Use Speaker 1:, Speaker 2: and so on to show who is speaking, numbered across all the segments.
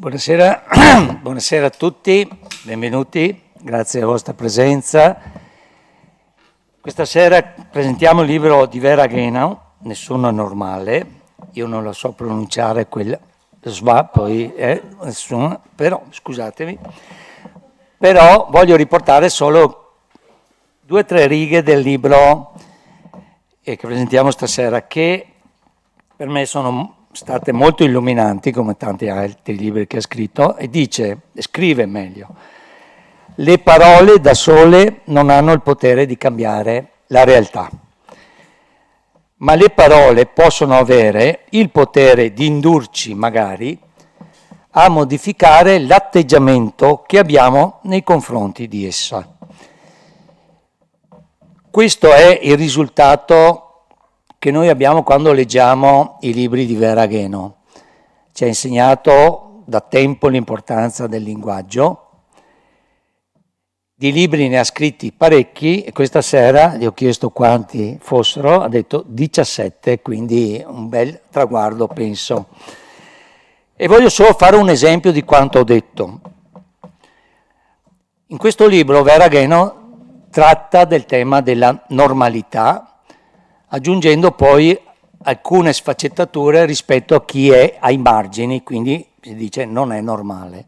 Speaker 1: Buonasera, buonasera a tutti, benvenuti, grazie alla vostra presenza. Questa sera presentiamo il libro di Vera Genau, Nessuno è normale, io non lo so pronunciare quella, poi nessuno, però scusatemi, però voglio riportare solo 2 o 3 righe del libro che presentiamo stasera, che per me sono state molto illuminanti, come tanti altri libri che ha scritto, e scrive meglio: le parole da sole non hanno il potere di cambiare la realtà, ma le parole possono avere il potere di indurci magari a modificare l'atteggiamento che abbiamo nei confronti di essa. Questo è il risultato che noi abbiamo quando leggiamo i libri di Vera Genau. Ci ha insegnato da tempo l'importanza del linguaggio. Di libri ne ha scritti parecchi e questa sera gli ho chiesto quanti fossero, ha detto 17, quindi un bel traguardo, penso. E voglio solo fare un esempio di quanto ho detto. In questo libro Vera Genau tratta del tema della normalità, aggiungendo poi alcune sfaccettature rispetto a chi è ai margini, quindi si dice non è normale.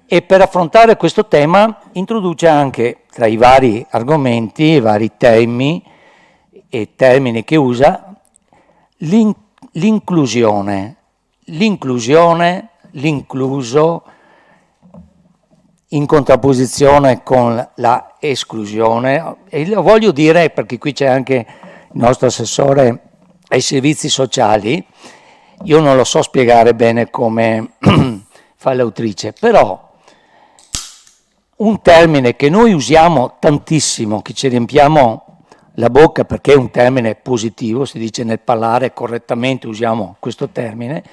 Speaker 1: E per affrontare questo tema introduce anche tra i vari argomenti, i vari temi e termini che usa, l'inclusione, l'incluso, in contrapposizione con la esclusione, e lo voglio dire perché qui c'è anche il nostro assessore ai servizi sociali. Io non lo so spiegare bene come fa l'autrice, però un termine che noi usiamo tantissimo, che ci riempiamo la bocca perché è un termine positivo, si dice nel parlare correttamente usiamo questo termine,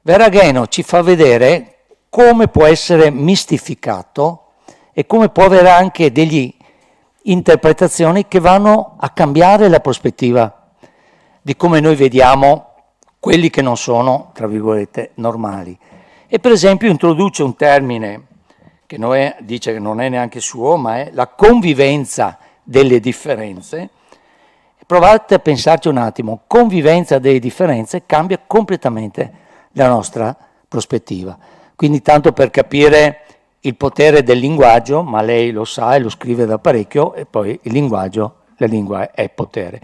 Speaker 1: Vera Genau ci fa vedere come può essere mistificato e come può avere anche delle interpretazioni che vanno a cambiare la prospettiva di come noi vediamo quelli che non sono, tra virgolette, normali. E per esempio introduce un termine che dice che non è neanche suo, ma è la convivenza delle differenze. Provate a pensarci un attimo, convivenza delle differenze cambia completamente la nostra prospettiva. Quindi tanto per capire il potere del linguaggio, ma lei lo sa e lo scrive da parecchio, e poi il linguaggio, la lingua è potere.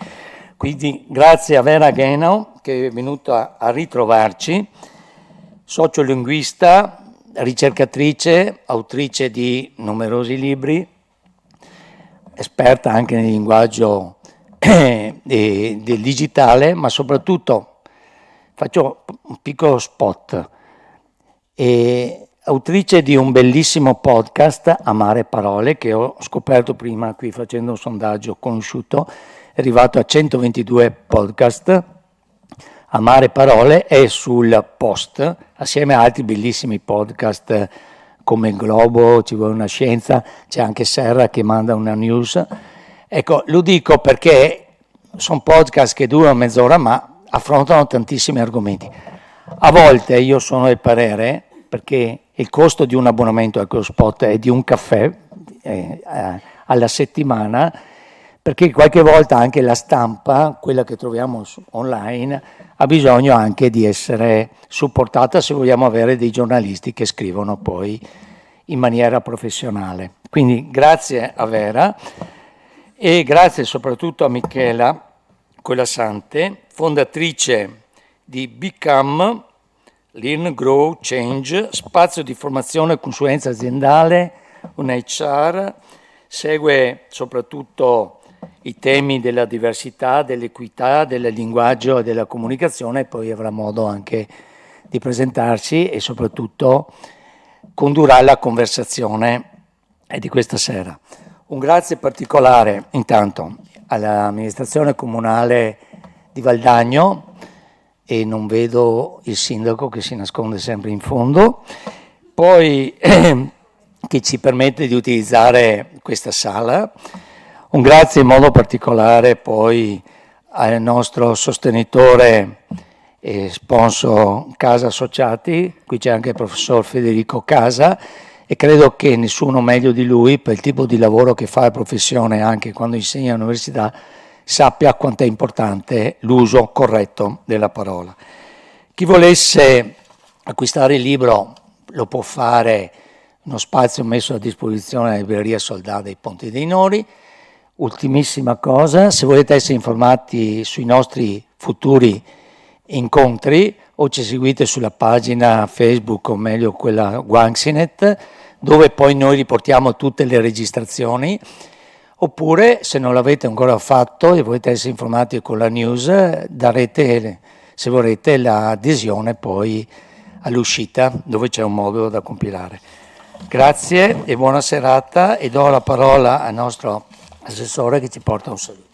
Speaker 1: Quindi grazie a Vera Genau che è venuta a ritrovarci, sociolinguista, ricercatrice, autrice di numerosi libri, esperta anche nel linguaggio del digitale, ma soprattutto faccio un piccolo spot. E autrice di un bellissimo podcast, Amare Parole, che ho scoperto prima qui facendo un sondaggio conosciuto, è arrivato a 122 podcast. Amare Parole è sul Post, assieme a altri bellissimi podcast come Il Globo, Ci vuole una scienza, c'è anche Serra che manda una news. Ecco, lo dico perché sono podcast che durano mezz'ora ma affrontano tantissimi argomenti. A volte io sono del parere, perché il costo di un abbonamento a quello spot è di un caffè alla settimana, perché qualche volta anche la stampa, quella che troviamo online, ha bisogno anche di essere supportata se vogliamo avere dei giornalisti che scrivono poi in maniera professionale. Quindi grazie a Vera e grazie soprattutto a Michela Colassante, fondatrice di Become, Learn, Grow, Change, spazio di formazione e consulenza aziendale, un HR, segue soprattutto i temi della diversità, dell'equità, del linguaggio e della comunicazione, e poi avrà modo anche di presentarsi e soprattutto condurrà la conversazione di questa sera. Un grazie particolare intanto all'amministrazione comunale di Valdagno, e non vedo il sindaco che si nasconde sempre in fondo, poi che ci permette di utilizzare questa sala. Un grazie in modo particolare poi al nostro sostenitore sponsor Casa Associati, qui c'è anche il professor Federico Casa, e credo che nessuno meglio di lui, per il tipo di lavoro che fa la professione anche quando insegna all'università, sappia quanto è importante l'uso corretto della parola. Chi volesse acquistare il libro lo può fare in uno spazio messo a disposizione della libreria Soldà dei Ponti dei Nori. Ultimissima cosa, se volete essere informati sui nostri futuri incontri o ci seguite sulla pagina Facebook o meglio quella Guanxinet, dove poi noi riportiamo tutte le registrazioni, oppure se non l'avete ancora fatto e volete essere informati con la news, darete, se volete, l'adesione poi all'uscita dove c'è un modulo da compilare. Grazie e buona serata, e do la parola al nostro assessore che ci porta un saluto.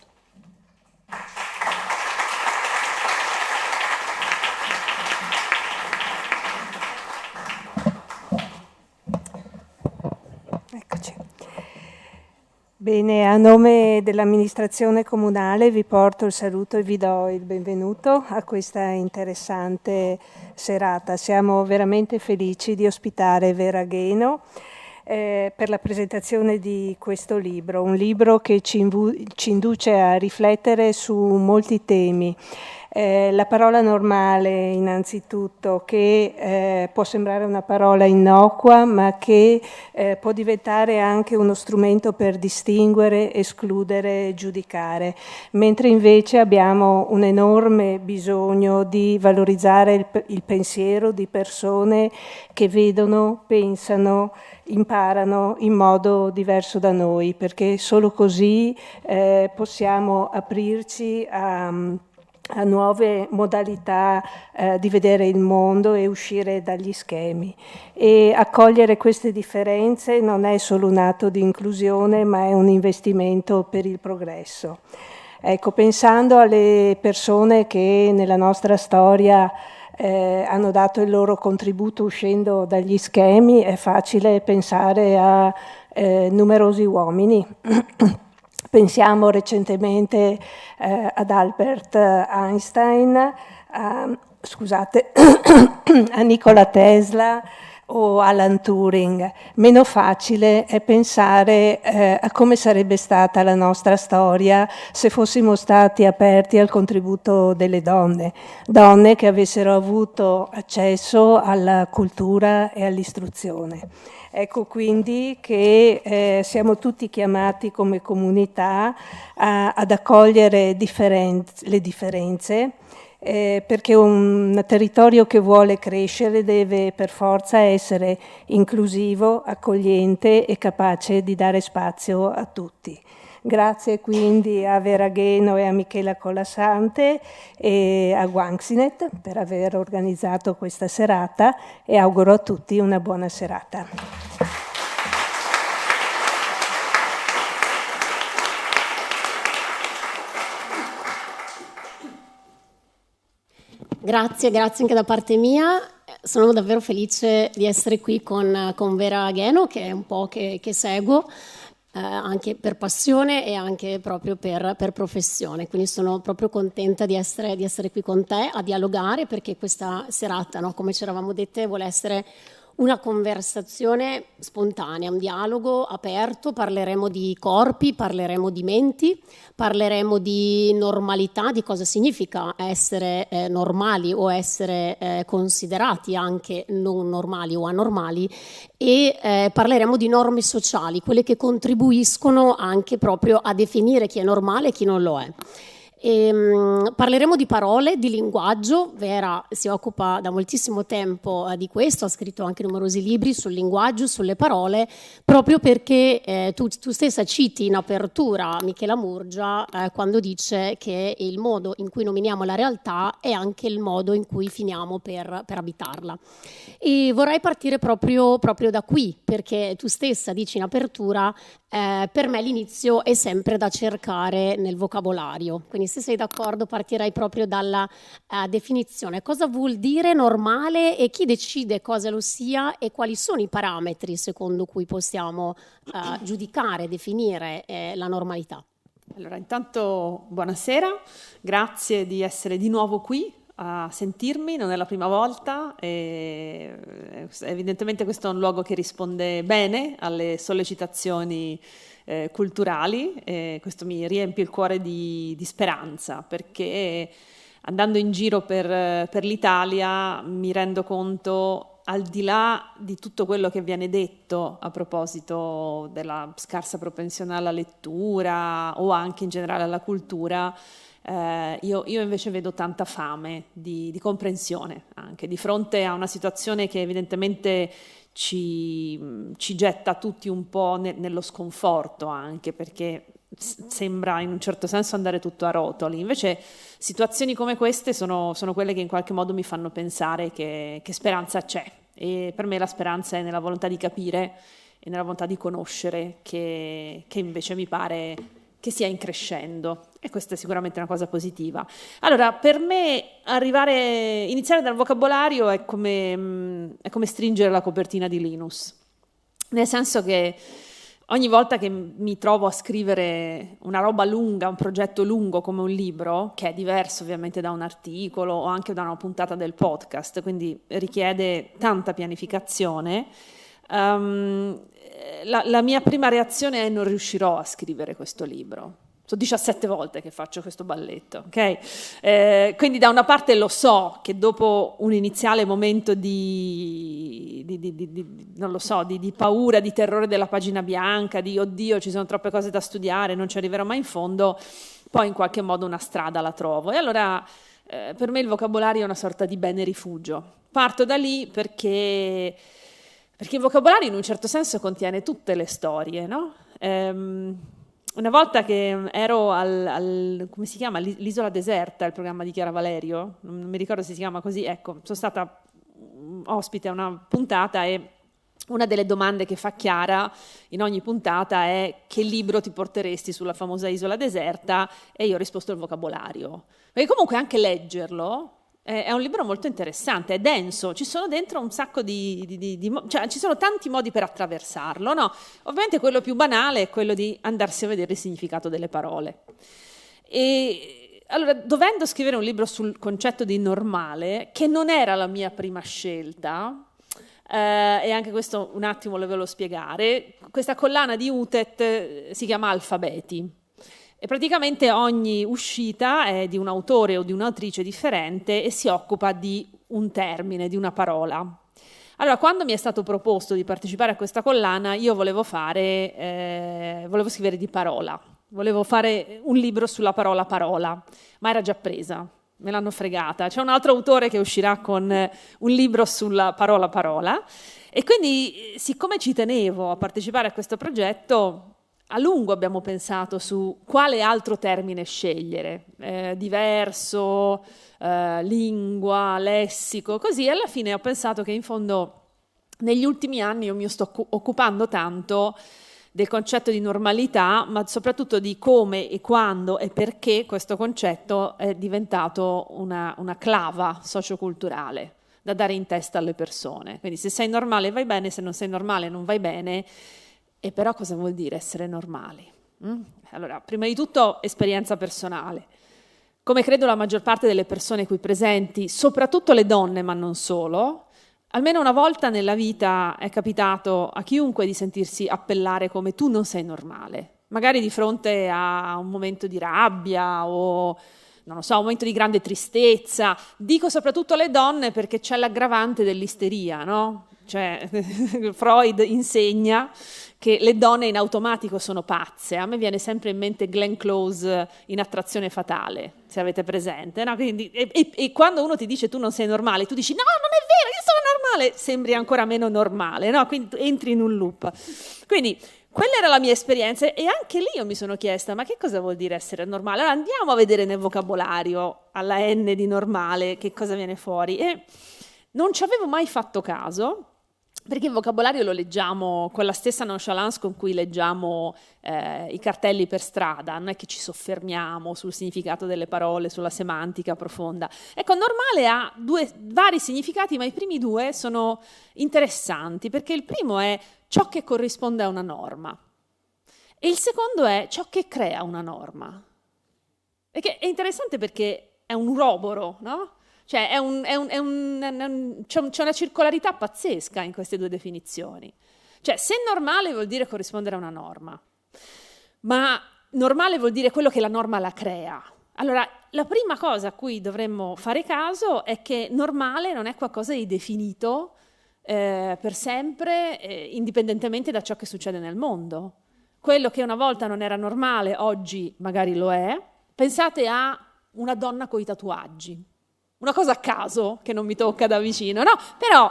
Speaker 2: Eccoci. Bene, a nome dell'amministrazione comunale vi porto il saluto e vi do il benvenuto a questa interessante serata. Siamo veramente felici di ospitare Vera Gheno per la presentazione di questo libro, un libro che ci induce a riflettere su molti temi. La parola normale, innanzitutto, che può sembrare una parola innocua, ma che può diventare anche uno strumento per distinguere, escludere, giudicare, mentre invece abbiamo un enorme bisogno di valorizzare il pensiero di persone che vedono, pensano, imparano in modo diverso da noi, perché solo così possiamo aprirci a nuove modalità di vedere il mondo e uscire dagli schemi. E accogliere queste differenze non è solo un atto di inclusione, ma è un investimento per il progresso. Ecco, pensando alle persone che nella nostra storia hanno dato il loro contributo uscendo dagli schemi, è facile pensare a numerosi uomini. Pensiamo recentemente ad Albert Einstein, a Nikola Tesla o Alan Turing. Meno facile è pensare a come sarebbe stata la nostra storia se fossimo stati aperti al contributo delle donne che avessero avuto accesso alla cultura e all'istruzione. Ecco quindi che siamo tutti chiamati come comunità ad accogliere le differenze, perché un territorio che vuole crescere deve per forza essere inclusivo, accogliente e capace di dare spazio a tutti. Grazie quindi a Vera Gheno e a Michela Colassante e a Guanxinet per aver organizzato questa serata, e auguro a tutti una buona serata.
Speaker 3: Grazie anche da parte mia. Sono davvero felice di essere qui con Vera Gheno, che è un po' che seguo, anche per passione e anche proprio per professione. Quindi sono proprio contenta di essere qui con te a dialogare, perché questa serata, no, come ci eravamo dette, vuole essere una conversazione spontanea, un dialogo aperto. Parleremo di corpi, parleremo di menti, parleremo di normalità, di cosa significa essere normali o essere considerati anche non normali o anormali, e parleremo di norme sociali, quelle che contribuiscono anche proprio a definire chi è normale e chi non lo è. Parleremo di parole, di linguaggio. Vera si occupa da moltissimo tempo di questo, ha scritto anche numerosi libri sul linguaggio, sulle parole, proprio perché tu stessa citi in apertura Michela Murgia quando dice che il modo in cui nominiamo la realtà è anche il modo in cui finiamo per abitarla. E vorrei partire proprio da qui, perché tu stessa dici in apertura per me l'inizio è sempre da cercare nel vocabolario. Quindi se sei d'accordo partirei proprio dalla definizione. Cosa vuol dire normale e chi decide cosa lo sia e quali sono i parametri secondo cui possiamo giudicare, definire la normalità?
Speaker 4: Allora, intanto buonasera, grazie di essere di nuovo qui a sentirmi, non è la prima volta, e evidentemente questo è un luogo che risponde bene alle sollecitazioni culturali, e questo mi riempie il cuore di speranza, perché andando in giro per l'Italia mi rendo conto, al di là di tutto quello che viene detto a proposito della scarsa propensione alla lettura o anche in generale alla cultura, io invece vedo tanta fame di comprensione, anche di fronte a una situazione che evidentemente ci getta tutti un po' nello sconforto, anche perché sembra in un certo senso andare tutto a rotoli. Invece situazioni come queste sono quelle che in qualche modo mi fanno pensare che speranza c'è, e per me la speranza è nella volontà di capire e nella volontà di conoscere, che invece mi pare che sia in crescendo, e questa è sicuramente una cosa positiva. Allora, per me iniziare dal vocabolario è come stringere la copertina di Linus, nel senso che ogni volta che mi trovo a scrivere una roba lunga, un progetto lungo come un libro, che è diverso ovviamente da un articolo o anche da una puntata del podcast, quindi richiede tanta pianificazione, la mia prima reazione è: non riuscirò a scrivere questo libro. Sono 17 volte che faccio questo balletto, ok? Quindi da una parte lo so che dopo un iniziale momento non lo so, di paura, di terrore della pagina bianca, di oddio ci sono troppe cose da studiare, non ci arriverò mai in fondo, poi in qualche modo una strada la trovo. E allora per me il vocabolario è una sorta di bene rifugio. Parto da lì perché il vocabolario in un certo senso contiene tutte le storie, no? Una volta che ero come si chiama? L'Isola Deserta, il programma di Chiara Valerio, non mi ricordo se si chiama così, ecco, sono stata ospite a una puntata e una delle domande che fa Chiara in ogni puntata è: che libro ti porteresti sulla famosa Isola Deserta? E io ho risposto: il vocabolario. Perché comunque anche leggerlo è un libro molto interessante, è denso, ci sono dentro un sacco cioè ci sono tanti modi per attraversarlo, no? Ovviamente quello più banale è quello di andarsi a vedere il significato delle parole. E allora, dovendo scrivere un libro sul concetto di normale, che non era la mia prima scelta, e anche questo un attimo lo volevo spiegare, questa collana di UTET si chiama Alfabeti. E praticamente ogni uscita è di un autore o di un'autrice differente e si occupa di un termine, di una parola. Allora, quando mi è stato proposto di partecipare a questa collana, io volevo scrivere di parola, volevo fare un libro sulla parola parola, ma era già presa, me l'hanno fregata. C'è un altro autore che uscirà con un libro sulla parola parola, e quindi, siccome ci tenevo a partecipare a questo progetto, a lungo abbiamo pensato su quale altro termine scegliere, diverso, lingua, lessico, così alla fine ho pensato che in fondo negli ultimi anni io mi sto occupando tanto del concetto di normalità, ma soprattutto di come e quando e perché questo concetto è diventato una clava socioculturale da dare in testa alle persone. Quindi se sei normale vai bene, se non sei normale non vai bene. E però cosa vuol dire essere normali? Allora, prima di tutto esperienza personale. Come credo la maggior parte delle persone qui presenti, soprattutto le donne, ma non solo, almeno una volta nella vita è capitato a chiunque di sentirsi appellare come: tu non sei normale. Magari di fronte a un momento di rabbia o, non lo so, un momento di grande tristezza. Dico soprattutto alle donne perché c'è l'aggravante dell'isteria, no? Cioè, Freud insegna che le donne in automatico sono pazze. A me viene sempre in mente Glenn Close in Attrazione fatale, se avete presente, no? Quindi, e quando uno ti dice tu non sei normale, tu dici no, non è vero, io sono normale, sembri ancora meno normale, no? Quindi tu entri in un loop. Quindi quella era la mia esperienza, e anche lì io mi sono chiesta: ma che cosa vuol dire essere normale? Allora andiamo a vedere nel vocabolario, alla N di normale, che cosa viene fuori. E non ci avevo mai fatto caso, perché il vocabolario lo leggiamo con la stessa nonchalance con cui leggiamo i cartelli per strada, non è che ci soffermiamo sul significato delle parole, sulla semantica profonda. Ecco, normale ha vari significati, ma i primi due sono interessanti, perché il primo è ciò che corrisponde a una norma e il secondo è ciò che crea una norma. Perché è interessante perché è un uroboro, no? Cioè c'è una circolarità pazzesca in queste due definizioni. Cioè, se normale vuol dire corrispondere a una norma, ma normale vuol dire quello che la norma la crea. Allora, la prima cosa a cui dovremmo fare caso è che normale non è qualcosa di definito per sempre, indipendentemente da ciò che succede nel mondo. Quello che una volta non era normale, oggi magari lo è. Pensate a una donna coi tatuaggi. Una cosa a caso, che non mi tocca da vicino, no? Però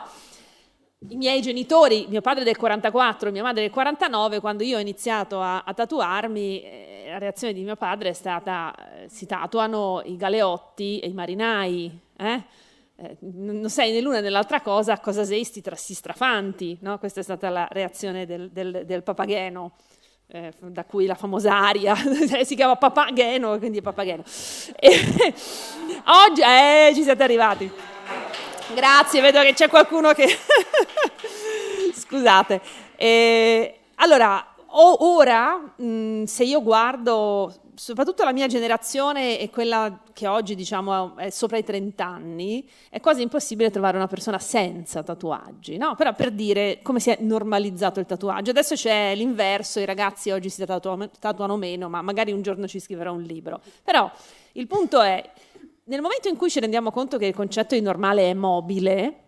Speaker 4: i miei genitori, mio padre del 44 e mia madre del 49, quando io ho iniziato a tatuarmi, la reazione di mio padre è stata si tatuano i galeotti e i marinai, non sei né l'una né l'altra cosa sei sti strafanti, no? Questa è stata la reazione del Papageno, da cui la famosa aria si chiama Papageno, quindi è Papageno. Oggi ci siete arrivati. Grazie, vedo che c'è qualcuno che... Scusate. Allora, ora, se io guardo, soprattutto la mia generazione e quella che oggi, diciamo, è sopra i 30 anni, è quasi impossibile trovare una persona senza tatuaggi, no? Però per dire come si è normalizzato il tatuaggio. Adesso c'è l'inverso, i ragazzi oggi si tatuano meno, ma magari un giorno ci scriverò un libro. Però il punto è... Nel momento in cui ci rendiamo conto che il concetto di normale è mobile,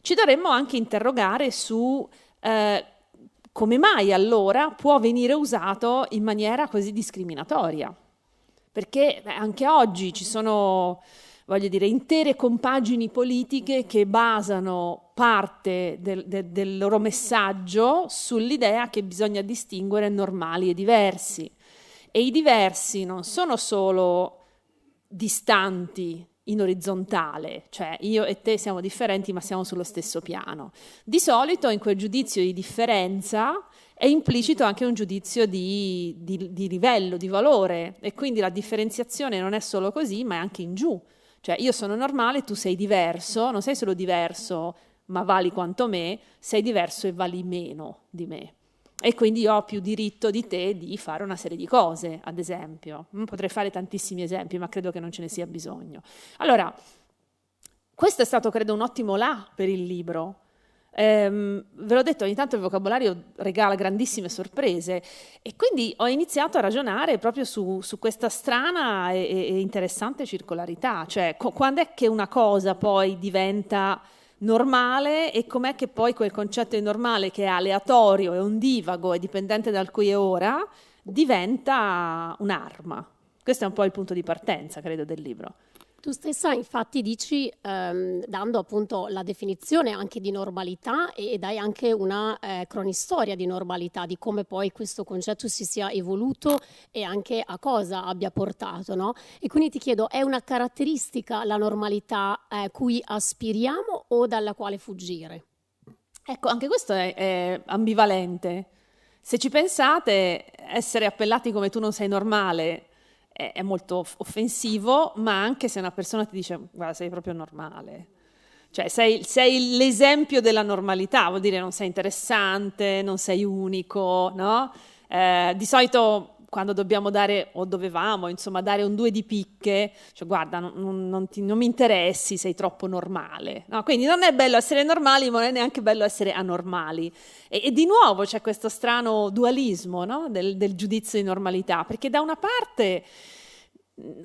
Speaker 4: ci dovremmo anche interrogare su come mai allora può venire usato in maniera così discriminatoria. Perché anche oggi ci sono, voglio dire, intere compagini politiche che basano parte del loro messaggio sull'idea che bisogna distinguere normali e diversi. E i diversi non sono solo distanti in orizzontale, cioè io e te siamo differenti ma siamo sullo stesso piano. Di solito in quel giudizio di differenza è implicito anche un giudizio di livello, di valore, e quindi la differenziazione non è solo così ma è anche in giù. Cioè io sono normale, tu sei diverso, non sei solo diverso ma vali quanto me, sei diverso e vali meno di me. E quindi io ho più diritto di te di fare una serie di cose, ad esempio. Potrei fare tantissimi esempi, ma credo che non ce ne sia bisogno. Allora, questo è stato, credo, un ottimo là per il libro. Ve l'ho detto, ogni tanto il vocabolario regala grandissime sorprese, e quindi ho iniziato a ragionare proprio su questa strana e interessante circolarità. Cioè, quando è che una cosa poi diventa... normale, e com'è che poi quel concetto di normale, che è aleatorio, è ondivago, è dipendente dal qui e ora, diventa un'arma. Questo è un po' il punto di partenza, credo, del libro.
Speaker 3: Tu stessa infatti dici, dando appunto la definizione anche di normalità, e dai anche una cronistoria di normalità, di come poi questo concetto si sia evoluto e anche a cosa abbia portato, no? E quindi ti chiedo, è una caratteristica la normalità cui aspiriamo o dalla quale fuggire?
Speaker 4: Ecco, anche questo è ambivalente. Se ci pensate, essere appellati come tu non sei normale è molto offensivo, ma anche se una persona ti dice guarda, sei proprio normale, cioè sei l'esempio della normalità, vuol dire non sei interessante, non sei unico, no? Di solito quando dobbiamo dare, o dovevamo, insomma, dare un 2 di picche, cioè guarda, non mi interessi, sei troppo normale. No? Quindi non è bello essere normali, ma non è neanche bello essere anormali. E di nuovo c'è questo strano dualismo, no? del giudizio di normalità, perché da una parte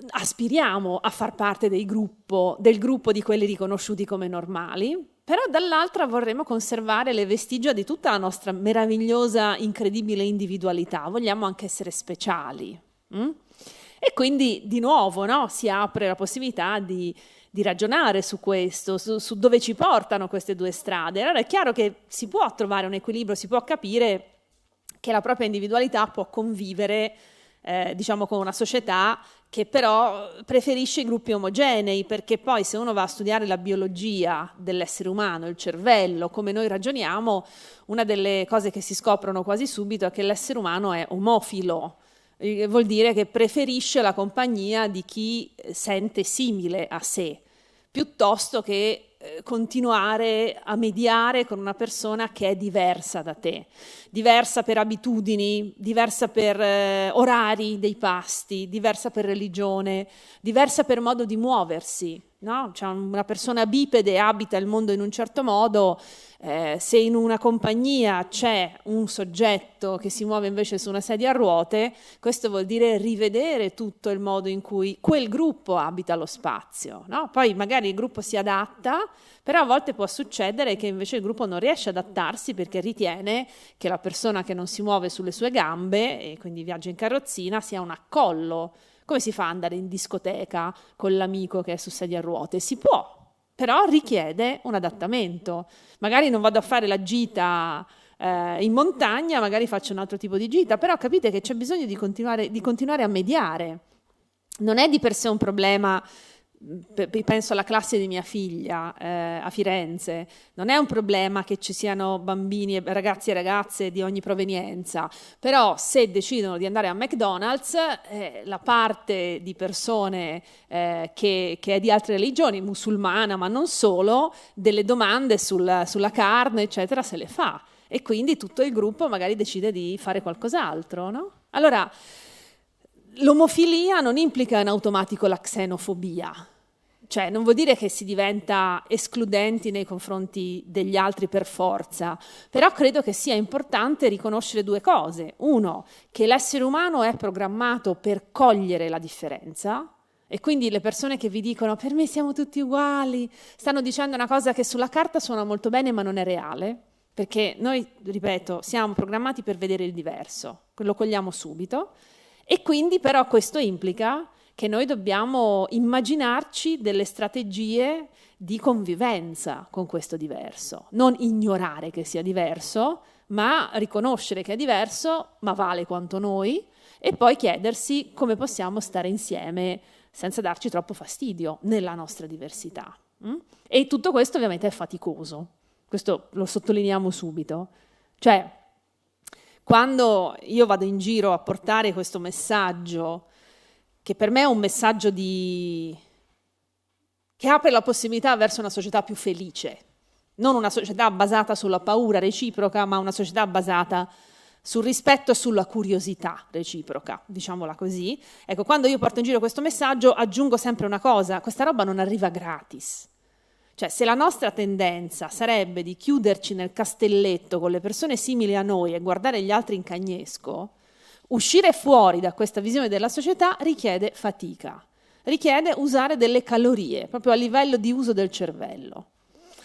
Speaker 4: aspiriamo a far parte del gruppo di quelli riconosciuti come normali, però dall'altra vorremmo conservare le vestigia di tutta la nostra meravigliosa, incredibile individualità, vogliamo anche essere speciali. E quindi di nuovo, no, si apre la possibilità di ragionare su questo, su dove ci portano queste due strade. Allora è chiaro che si può trovare un equilibrio, si può capire che la propria individualità può convivere diciamo con una società che però preferisce i gruppi omogenei, perché poi se uno va a studiare la biologia dell'essere umano, il cervello, come noi ragioniamo, una delle cose che si scoprono quasi subito è che l'essere umano è omofilo, vuol dire che preferisce la compagnia di chi sente simile a sé, piuttosto che continuare a mediare con una persona che è diversa da te, diversa per abitudini, diversa per orari dei pasti, diversa per religione, diversa per modo di muoversi. no? Cioè una persona bipede abita il mondo in un certo modo, se in una compagnia c'è un soggetto che si muove invece su una sedia a ruote, questo vuol dire rivedere tutto il modo in cui quel gruppo abita lo spazio, no? Poi magari il gruppo si adatta, però a volte può succedere che invece il gruppo non riesce ad adattarsi perché ritiene che la persona che non si muove sulle sue gambe e quindi viaggia in carrozzina sia un accollo. Come si fa ad andare in discoteca con l'amico che è su sedia a ruote? Si può, però richiede un adattamento. Magari non vado a fare la gita in montagna, magari faccio un altro tipo di gita, però capite che c'è bisogno di continuare a mediare. Non è di per sé un problema. Penso alla classe di mia figlia a Firenze, non è un problema che ci siano bambini, ragazzi e ragazze di ogni provenienza, però se decidono di andare a McDonald's, la parte di persone che è di altre religioni, musulmana ma non solo, delle domande sulla carne eccetera se le fa, e quindi tutto il gruppo magari decide di fare qualcos'altro, no? Allora, l'omofilia non implica in automatico la xenofobia, cioè non vuol dire che si diventa escludenti nei confronti degli altri per forza, però credo che sia importante riconoscere due cose. Uno, che l'essere umano è programmato per cogliere la differenza, e quindi le persone che vi dicono per me siamo tutti uguali, stanno dicendo una cosa che sulla carta suona molto bene ma non è reale, perché noi, ripeto, siamo programmati per vedere il diverso, lo cogliamo subito. E quindi però questo implica che noi dobbiamo immaginarci delle strategie di convivenza con questo diverso, non ignorare che sia diverso, ma riconoscere che è diverso, ma vale quanto noi, e poi chiedersi come possiamo stare insieme senza darci troppo fastidio nella nostra diversità. E tutto questo ovviamente è faticoso, questo lo sottolineiamo subito. Cioè, quando io vado in giro a portare questo messaggio, che per me è un messaggio che apre la possibilità verso una società più felice, non una società basata sulla paura reciproca, ma una società basata sul rispetto e sulla curiosità reciproca, diciamola così. Ecco, quando io porto in giro questo messaggio aggiungo sempre una cosa: questa roba non arriva gratis. Cioè, se la nostra tendenza sarebbe di chiuderci nel castelletto con le persone simili a noi e guardare gli altri in cagnesco, uscire fuori da questa visione della società richiede fatica, richiede usare delle calorie, proprio a livello di uso del cervello.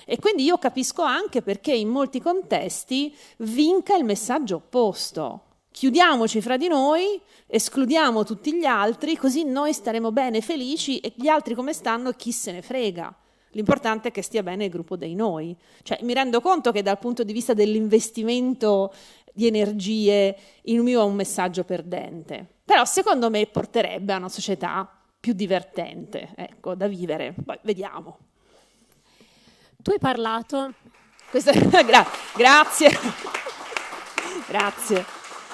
Speaker 4: E quindi io capisco anche perché in molti contesti vinca il messaggio opposto. Chiudiamoci fra di noi, escludiamo tutti gli altri, così noi staremo bene, felici, e gli altri come stanno chi se ne frega. L'importante è che stia bene il gruppo dei noi. Cioè, mi rendo conto che dal punto di vista dell'investimento di energie il mio è un messaggio perdente, però secondo me porterebbe a una società più divertente, ecco, da vivere. Poi vediamo.
Speaker 3: Tu hai parlato...
Speaker 4: Grazie.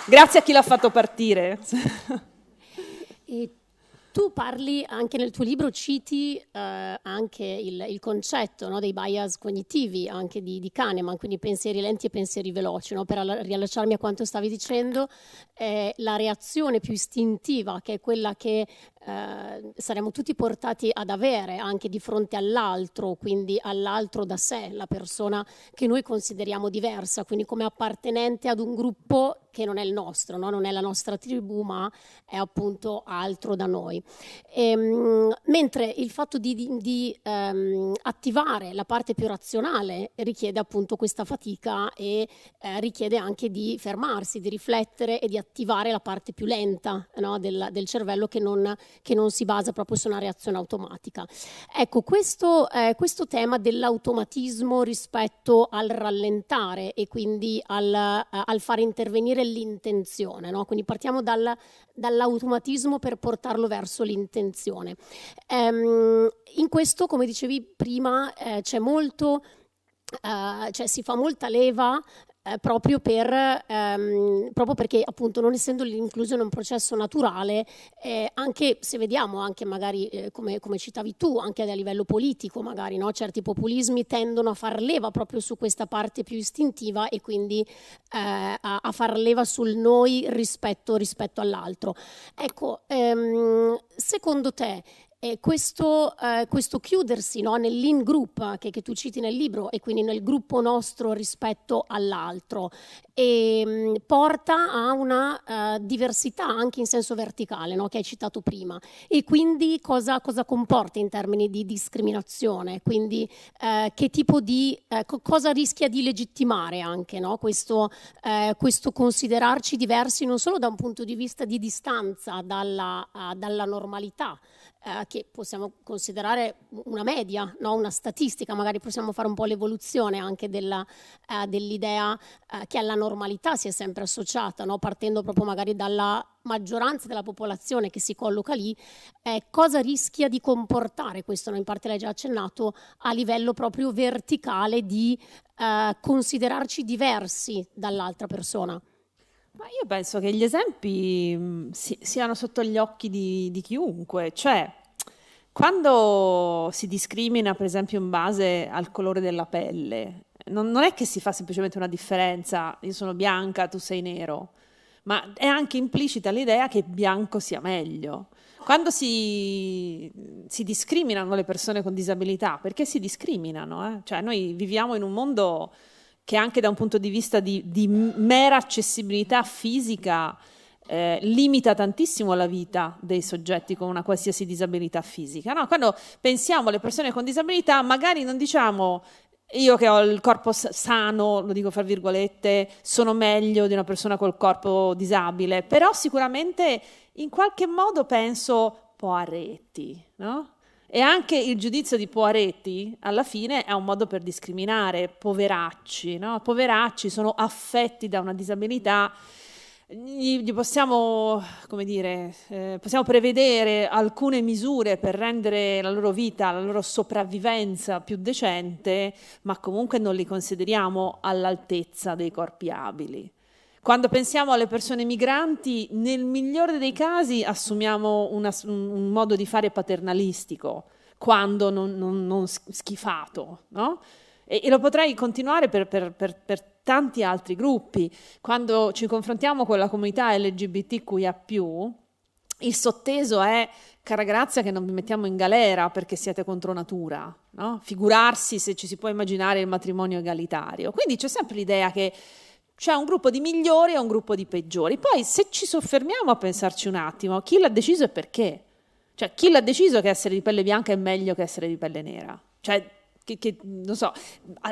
Speaker 4: Grazie a chi l'ha fatto partire.
Speaker 3: E tu parli anche nel tuo libro, citi anche il concetto, no, dei bias cognitivi, anche di Kahneman, quindi pensieri lenti e pensieri veloci, no? Per riallacciarmi a quanto stavi dicendo, la reazione più istintiva, che è quella che saremo tutti portati ad avere anche di fronte all'altro, quindi all'altro da sé, la persona che noi consideriamo diversa, quindi come appartenente ad un gruppo che non è il nostro, no? Non è la nostra tribù, ma è appunto altro da noi. Mentre il fatto di attivare la parte più razionale richiede appunto questa fatica e richiede anche di fermarsi, di riflettere e di attivare la parte più lenta, no? del cervello che non si basa proprio su una reazione automatica. Ecco, questo tema dell'automatismo rispetto al rallentare e quindi al fare intervenire l'intenzione, no? Quindi partiamo dall'automatismo per portarlo verso l'intenzione. In questo, come dicevi prima, c'è molto, cioè si fa molta leva proprio perché appunto, non essendo l'inclusione un processo naturale, anche se vediamo anche magari come citavi tu, anche a livello politico magari, no? Certi populismi tendono a far leva proprio su questa parte più istintiva e quindi a far leva sul noi rispetto all'altro. Ecco, secondo te Questo chiudersi, no, nell'in group che tu citi nel libro, e quindi nel gruppo nostro rispetto all'altro, e porta a una diversità anche in senso verticale, no, che hai citato prima, e quindi cosa comporta in termini di discriminazione, quindi che tipo di cosa rischia di legittimare anche, no, questo considerarci diversi non solo da un punto di vista di distanza dalla normalità, che possiamo considerare una media, no? Una statistica, magari possiamo fare un po' l'evoluzione anche dell'idea che alla normalità si è sempre associata, no? Partendo proprio magari dalla maggioranza della popolazione che si colloca lì, cosa rischia di comportare questo, no? In parte l'hai già accennato, a livello proprio verticale di considerarci diversi dall'altra persona.
Speaker 4: Ma io penso che gli esempi siano sotto gli occhi di chiunque, cioè quando si discrimina per esempio in base al colore della pelle, non è che si fa semplicemente una differenza, io sono bianca, tu sei nero, ma è anche implicita l'idea che bianco sia meglio. Quando si discriminano le persone con disabilità, perché si discriminano? Cioè noi viviamo in un mondo che anche da un punto di vista di mera accessibilità fisica limita tantissimo la vita dei soggetti con una qualsiasi disabilità fisica. No? Quando pensiamo alle persone con disabilità, magari non diciamo io che ho il corpo sano, lo dico fra virgolette, sono meglio di una persona col corpo disabile, però sicuramente in qualche modo penso Poaretti, no? E anche il giudizio di Poaretti, alla fine, è un modo per discriminare, poveracci, no? Poveracci sono affetti da una disabilità, gli possiamo, come dire, possiamo prevedere alcune misure per rendere la loro vita, la loro sopravvivenza più decente, ma comunque non li consideriamo all'altezza dei corpi abili. Quando pensiamo alle persone migranti, nel migliore dei casi assumiamo un modo di fare paternalistico, quando non schifato, no? E lo potrei continuare per tanti altri gruppi. Quando ci confrontiamo con la comunità LGBTQIA+, il sotteso è cara grazia che non vi mettiamo in galera perché siete contro natura, no? Figurarsi se ci si può immaginare il matrimonio egalitario. Quindi c'è sempre l'idea che c'è un gruppo di migliori e un gruppo di peggiori. Poi se ci soffermiamo a pensarci un attimo, chi l'ha deciso e perché? Cioè chi l'ha deciso che essere di pelle bianca è meglio che essere di pelle nera? Cioè non so,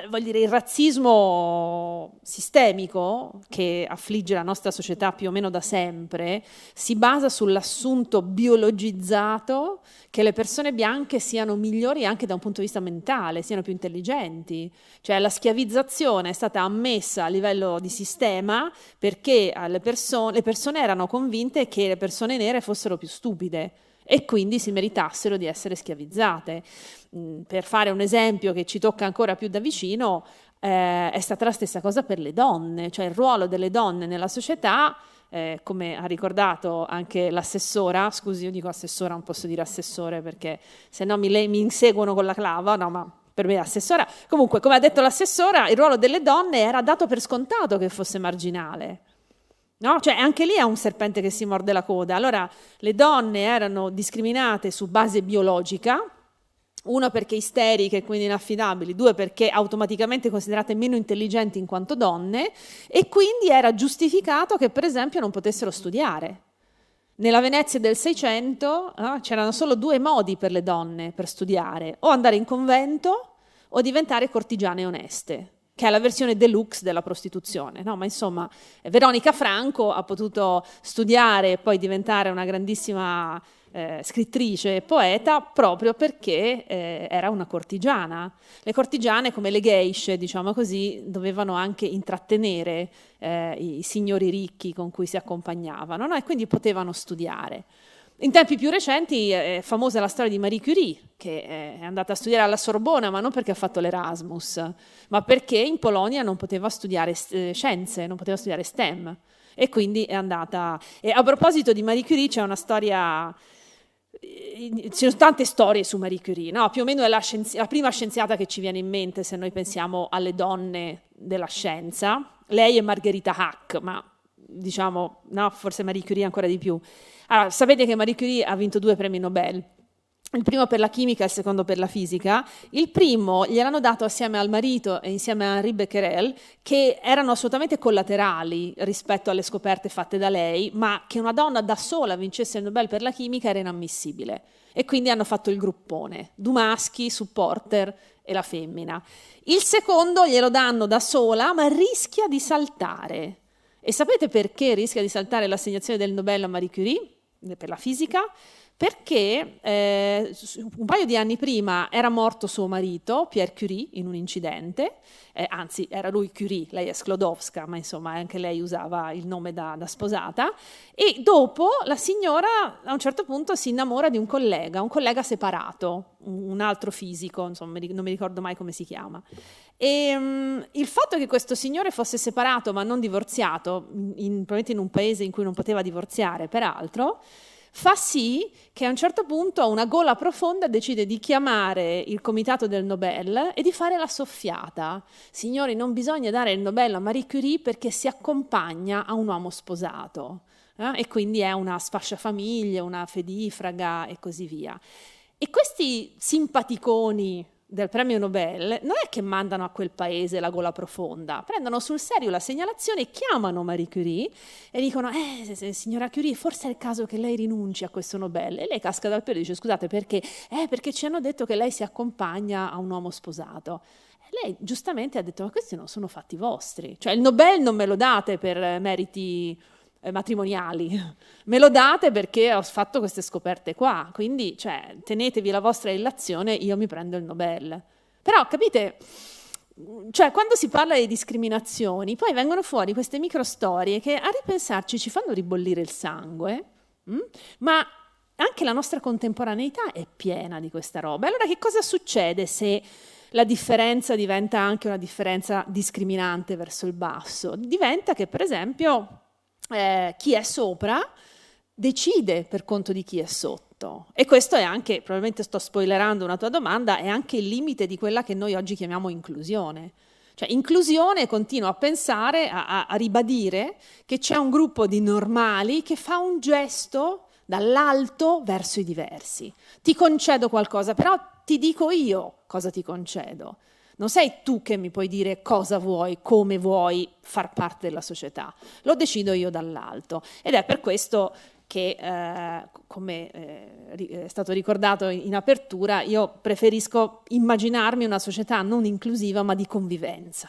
Speaker 4: voglio dire, il razzismo sistemico che affligge la nostra società più o meno da sempre si basa sull'assunto biologizzato che le persone bianche siano migliori anche da un punto di vista mentale, siano più intelligenti. Cioè la schiavizzazione è stata ammessa a livello di sistema perché le persone erano convinte che le persone nere fossero più stupide e quindi si meritassero di essere schiavizzate. Per fare un esempio che ci tocca ancora più da vicino, è stata la stessa cosa per le donne, cioè il ruolo delle donne nella società, come ha ricordato anche l'assessora, scusi io dico assessora, non posso dire assessore perché se no mi inseguono con la clava, no ma per me è assessora. Comunque, come ha detto l'assessora, il ruolo delle donne era dato per scontato che fosse marginale. No? Cioè anche lì è un serpente che si morde la coda. Allora le donne erano discriminate su base biologica, uno perché isteriche e quindi inaffidabili, due perché automaticamente considerate meno intelligenti in quanto donne e quindi era giustificato che per esempio non potessero studiare. Nella Venezia del 600 c'erano solo due modi per le donne per studiare, o andare in convento o diventare cortigiane oneste, che è la versione deluxe della prostituzione, no? Ma insomma, Veronica Franco ha potuto studiare e poi diventare una grandissima scrittrice e poeta proprio perché era una cortigiana. Le cortigiane, come le geishe, diciamo così, dovevano anche intrattenere i signori ricchi con cui si accompagnavano, no? E quindi potevano studiare. In tempi più recenti è famosa la storia di Marie Curie, che è andata a studiare alla Sorbona, ma non perché ha fatto l'Erasmus, ma perché in Polonia non poteva studiare scienze, non poteva studiare STEM. E quindi è andata... E a proposito di Marie Curie c'è una storia... Ci sono tante storie su Marie Curie, no? Più o meno è la prima scienziata che ci viene in mente se noi pensiamo alle donne della scienza. Lei è Margherita Hack, ma diciamo, no, forse Marie Curie ancora di più. Allora, sapete che Marie Curie ha vinto 2 premi Nobel, il primo per la chimica e il secondo per la fisica. Il primo gliel'hanno dato assieme al marito e insieme a Henri Becquerel, che erano assolutamente collaterali rispetto alle scoperte fatte da lei, ma che una donna da sola vincesse il Nobel per la chimica era inammissibile. E quindi hanno fatto il gruppone, due maschi su Porter e la femmina. Il secondo glielo danno da sola, ma rischia di saltare. E sapete perché rischia di saltare l'assegnazione del Nobel a Marie Curie per la fisica? Perché un paio di anni prima era morto suo marito, Pierre Curie, in un incidente, anzi era lui Curie, lei è Sklodowska, ma insomma anche lei usava il nome da sposata, e dopo la signora a un certo punto si innamora di un collega separato, un altro fisico, insomma non mi ricordo mai come si chiama. E il fatto che questo signore fosse separato ma non divorziato, probabilmente in un paese in cui non poteva divorziare peraltro, fa sì che a un certo punto una gola profonda decide di chiamare il comitato del Nobel e di fare la soffiata. Signori, non bisogna dare il Nobel a Marie Curie perché si accompagna a un uomo sposato, e quindi è una sfasciafamiglie, una fedifraga e così via. E questi simpaticoni del premio Nobel non è che mandano a quel paese la gola profonda, prendono sul serio la segnalazione, chiamano Marie Curie e dicono signora Curie, forse è il caso che lei rinunci a questo Nobel. E lei casca dal pelo e dice scusate perché? Perché ci hanno detto che lei si accompagna a un uomo sposato. E lei giustamente ha detto ma questi non sono fatti vostri, cioè il Nobel non me lo date per meriti matrimoniali, me lo date perché ho fatto queste scoperte qua, quindi tenetevi la vostra relazione, io mi prendo il Nobel. Però capite, quando si parla di discriminazioni poi vengono fuori queste microstorie che a ripensarci ci fanno ribollire il sangue, ma anche la nostra contemporaneità è piena di questa roba. Allora che cosa succede se la differenza diventa anche una differenza discriminante verso il basso? Diventa che per esempio chi è sopra decide per conto di chi è sotto, e questo è anche, probabilmente sto spoilerando una tua domanda, è anche il limite di quella che noi oggi chiamiamo inclusione. Cioè inclusione continua a pensare, a ribadire che c'è un gruppo di normali che fa un gesto dall'alto verso i diversi. Ti concedo qualcosa, però ti dico io cosa ti concedo. Non sei tu che mi puoi dire cosa vuoi, come vuoi far parte della società. Lo decido io dall'alto. Ed è per questo che, come è stato ricordato in apertura, io preferisco immaginarmi una società non inclusiva ma di convivenza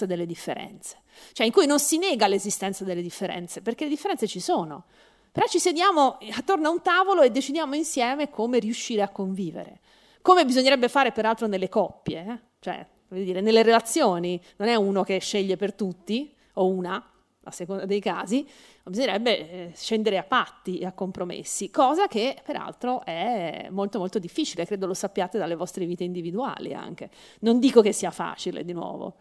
Speaker 4: delle differenze. Cioè in cui non si nega l'esistenza delle differenze, perché le differenze ci sono. Però ci sediamo attorno a un tavolo e decidiamo insieme come riuscire a convivere. Come bisognerebbe fare peraltro nelle coppie, cioè voglio dire, nelle relazioni, non è uno che sceglie per tutti, o una, a seconda dei casi, ma bisognerebbe scendere a patti e a compromessi, cosa che peraltro è molto molto difficile, credo lo sappiate dalle vostre vite individuali anche. Non dico che sia facile, di nuovo.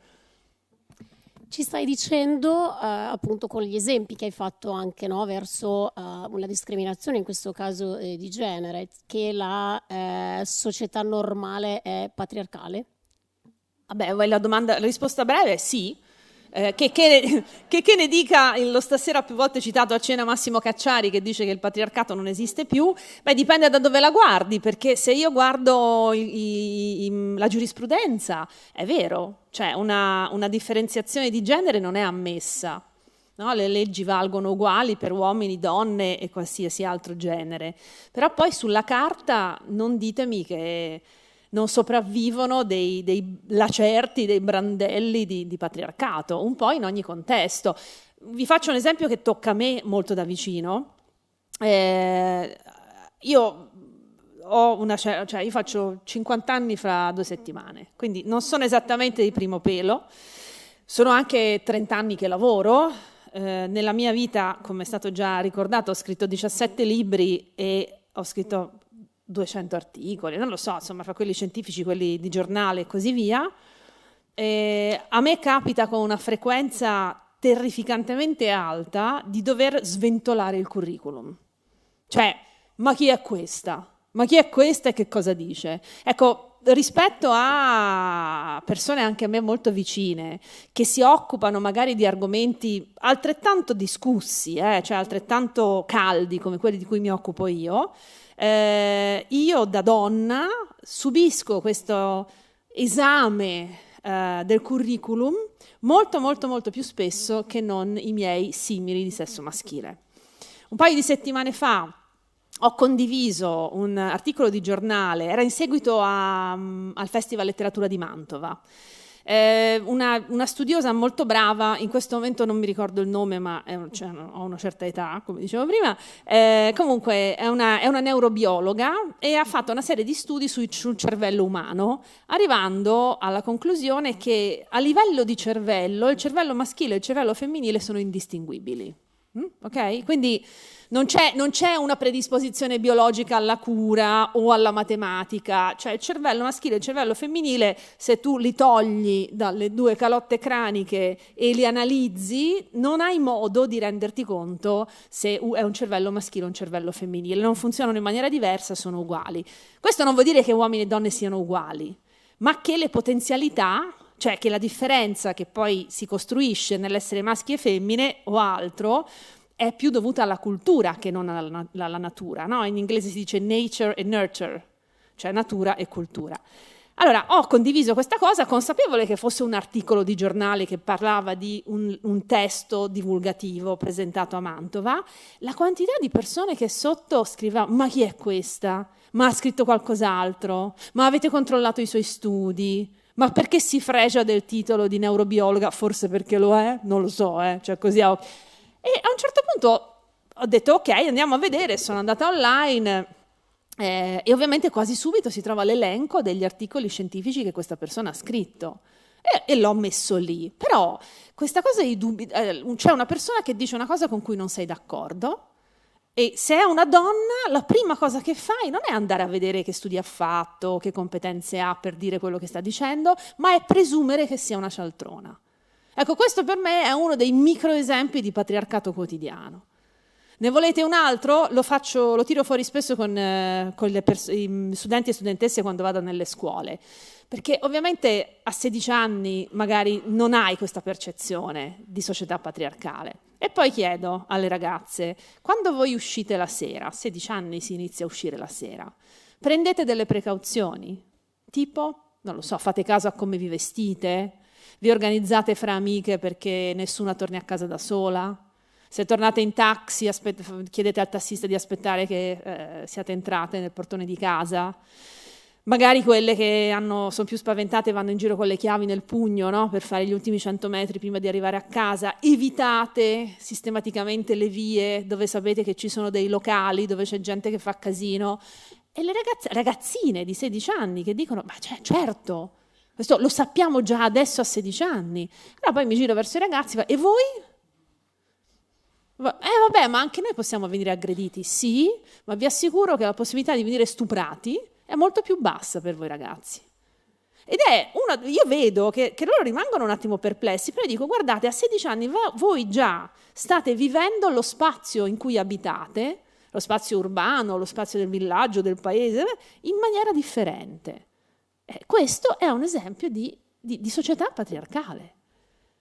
Speaker 3: Ci stai dicendo, appunto con gli esempi che hai fatto anche verso una discriminazione, in questo caso di genere, che la società normale è patriarcale?
Speaker 4: Vabbè, la risposta breve è sì. Che ne dica lo stasera più volte citato a cena Massimo Cacciari, che dice che il patriarcato non esiste più. Beh, dipende da dove la guardi, perché se io guardo la giurisprudenza, è vero, cioè una differenziazione di genere non è ammessa, no? Le leggi valgono uguali per uomini, donne e qualsiasi altro genere, però poi sulla carta non ditemi che non sopravvivono dei lacerti, dei brandelli di patriarcato, un po' in ogni contesto. Vi faccio un esempio che tocca a me molto da vicino. Io faccio 50 anni fra 2 settimane, quindi non sono esattamente di primo pelo, sono anche 30 anni che lavoro. Nella mia vita, come è stato già ricordato, ho scritto 17 libri e ho scritto 200 articoli, non lo so, insomma, fra quelli scientifici, quelli di giornale e così via. A me capita con una frequenza terrificantemente alta di dover sventolare il curriculum. Cioè, ma chi è questa? Ma chi è questa e che cosa dice? Ecco, rispetto a persone anche a me molto vicine, che si occupano magari di argomenti altrettanto discussi, cioè altrettanto caldi come quelli di cui mi occupo io da donna subisco questo esame del curriculum molto molto molto più spesso che non i miei simili di sesso maschile. Un paio di settimane fa ho condiviso un articolo di giornale, era in seguito al Festival Letteratura di Mantova. Una studiosa molto brava, in questo momento non mi ricordo il nome, ma ho una certa età, come dicevo prima, comunque è una neurobiologa e ha fatto una serie di studi sul cervello umano, arrivando alla conclusione che a livello di cervello, il cervello maschile e il cervello femminile sono indistinguibili. Ok? Quindi non c'è una predisposizione biologica alla cura o alla matematica, cioè il cervello maschile e il cervello femminile, se tu li togli dalle due calotte craniche e li analizzi, non hai modo di renderti conto se è un cervello maschile o un cervello femminile, non funzionano in maniera diversa, sono uguali. Questo non vuol dire che uomini e donne siano uguali, ma che le potenzialità, cioè che la differenza che poi si costruisce nell'essere maschi e femmine o altro è più dovuta alla cultura che non alla natura, no? In inglese si dice nature e nurture, cioè natura e cultura. Allora, ho condiviso questa cosa consapevole che fosse un articolo di giornale che parlava di un testo divulgativo presentato a Mantova. La quantità di persone che sotto scrivevano: ma chi è questa? Ma ha scritto qualcos'altro? Ma avete controllato i suoi studi? Ma perché si fregia del titolo di neurobiologa? Forse perché lo è? Non lo so, cioè così. E a un certo punto ho detto ok, andiamo a vedere, sono andata online e ovviamente quasi subito si trova l'elenco degli articoli scientifici che questa persona ha scritto e l'ho messo lì. Però questa cosa di dubbi, c'è una persona che dice una cosa con cui non sei d'accordo e se è una donna la prima cosa che fai non è andare a vedere che studi ha fatto, che competenze ha per dire quello che sta dicendo, ma è presumere che sia una cialtrona. Ecco, questo per me è uno dei micro esempi di patriarcato quotidiano. Ne volete un altro? Lo tiro fuori spesso con i studenti e studentesse quando vado nelle scuole, perché ovviamente a 16 anni magari non hai questa percezione di società patriarcale. E poi chiedo alle ragazze, quando voi uscite la sera, a 16 anni si inizia a uscire la sera, prendete delle precauzioni? Tipo, non lo so, fate caso a come vi vestite? Vi organizzate fra amiche perché nessuna torni a casa da sola? Se tornate in taxi, chiedete al tassista di aspettare che siate entrate nel portone di casa. Magari quelle che sono più spaventate vanno in giro con le chiavi nel pugno, no? Per fare gli ultimi 100 metri prima di arrivare a casa. Evitate sistematicamente le vie dove sapete che ci sono dei locali, dove c'è gente che fa casino. E le ragazzine di 16 anni che dicono, ma certo, questo lo sappiamo già adesso a 16 anni. Allora poi mi giro verso i ragazzi e voi? Vabbè, ma anche noi possiamo venire aggrediti. Sì, ma vi assicuro che la possibilità di venire stuprati è molto più bassa per voi ragazzi. Ed io vedo che loro rimangono un attimo perplessi, però dico, guardate, a 16 anni voi già state vivendo lo spazio in cui abitate, lo spazio urbano, lo spazio del villaggio, del paese, in maniera differente. Questo è un esempio di società patriarcale.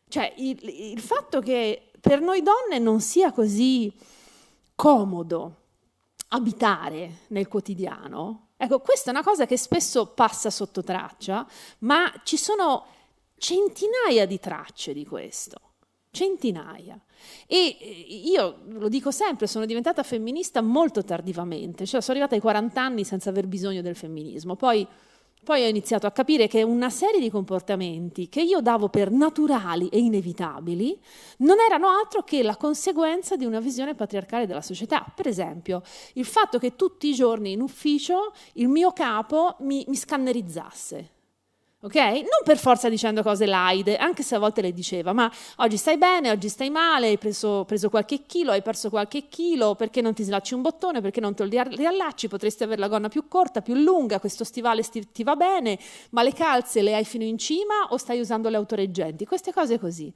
Speaker 4: Cioè il fatto che per noi donne non sia così comodo abitare nel quotidiano, ecco, questa è una cosa che spesso passa sotto traccia, ma ci sono centinaia di tracce di questo. Centinaia. E io lo dico sempre, sono diventata femminista molto tardivamente, cioè sono arrivata ai 40 anni senza aver bisogno del femminismo. Poi ho iniziato a capire che una serie di comportamenti che io davo per naturali e inevitabili non erano altro che la conseguenza di una visione patriarcale della società. Per esempio, il fatto che tutti i giorni in ufficio il mio capo mi scannerizzasse. Ok? Non per forza dicendo cose laide, anche se a volte le diceva, ma oggi stai bene, oggi stai male, hai preso qualche chilo, hai perso qualche chilo, perché non ti slacci un bottone, perché non te lo riallacci, potresti avere la gonna più corta, più lunga, questo stivale ti va bene, ma le calze le hai fino in cima o stai usando le autoreggenti? Queste cose così.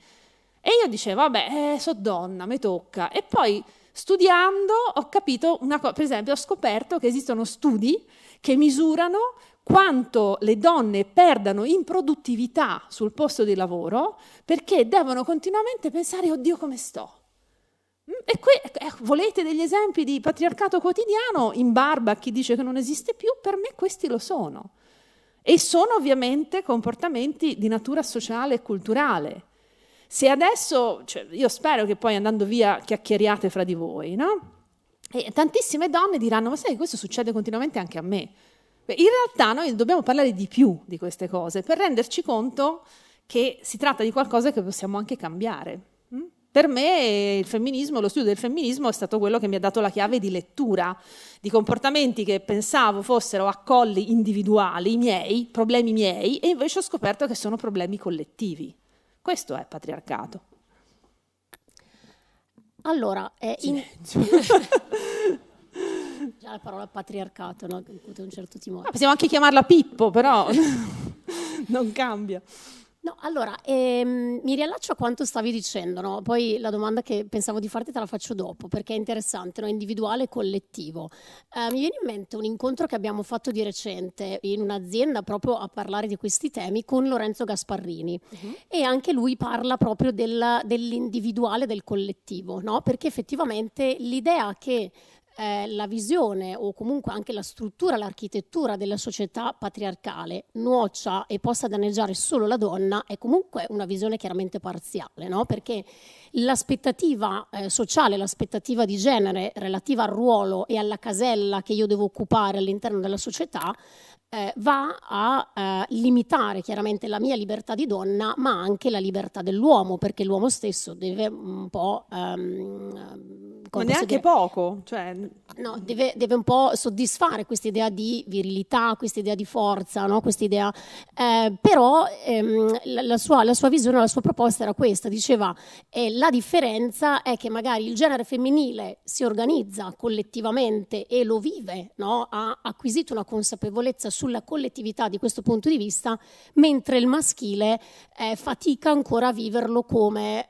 Speaker 4: E io dicevo, vabbè, so donna, mi tocca. E poi studiando ho capito una cosa, per esempio ho scoperto che esistono studi che misurano quanto le donne perdano in produttività sul posto di lavoro perché devono continuamente pensare oddio come sto. E volete degli esempi di patriarcato quotidiano in barba a chi dice che non esiste più? Per me questi lo sono. E sono ovviamente comportamenti di natura sociale e culturale. Se adesso, cioè, io spero che poi andando via chiacchieriate fra di voi, no? E tantissime donne diranno, ma sai, questo succede continuamente anche a me. Beh, in realtà noi dobbiamo parlare di più di queste cose per renderci conto che si tratta di qualcosa che possiamo anche cambiare. Per me il femminismo, lo studio del femminismo è stato quello che mi ha dato la chiave di lettura di comportamenti che pensavo fossero accolli individuali, miei, problemi miei, e invece ho scoperto che sono problemi collettivi. Questo è patriarcato.
Speaker 3: Allora, già la parola patriarcato, no? Incute un certo timore.
Speaker 4: Possiamo anche chiamarla Pippo, però non cambia.
Speaker 3: No, allora, mi riallaccio a quanto stavi dicendo, no? Poi la domanda che pensavo di farti te la faccio dopo, perché è interessante, no? Individuale e collettivo. Mi viene in mente un incontro che abbiamo fatto di recente in un'azienda proprio a parlare di questi temi con Lorenzo Gasparrini, e anche lui parla proprio dell'individuale e del collettivo, no? Perché effettivamente l'idea che la visione o comunque anche la struttura, l'architettura della società patriarcale nuoccia e possa danneggiare solo la donna è comunque una visione chiaramente parziale, no? Perché l'aspettativa sociale, l'aspettativa di genere relativa al ruolo e alla casella che io devo occupare all'interno della società va a limitare chiaramente la mia libertà di donna, ma anche la libertà dell'uomo, perché l'uomo stesso deve un po'
Speaker 4: ma neanche poco, cioè...
Speaker 3: no, deve un po' soddisfare questa idea di virilità, questa idea di forza, no? Questa idea, però la sua visione, la sua proposta era questa, diceva la differenza è che magari il genere femminile si organizza collettivamente e lo vive, no? Ha acquisito una consapevolezza sulla collettività di questo punto di vista, mentre il maschile fatica ancora a viverlo come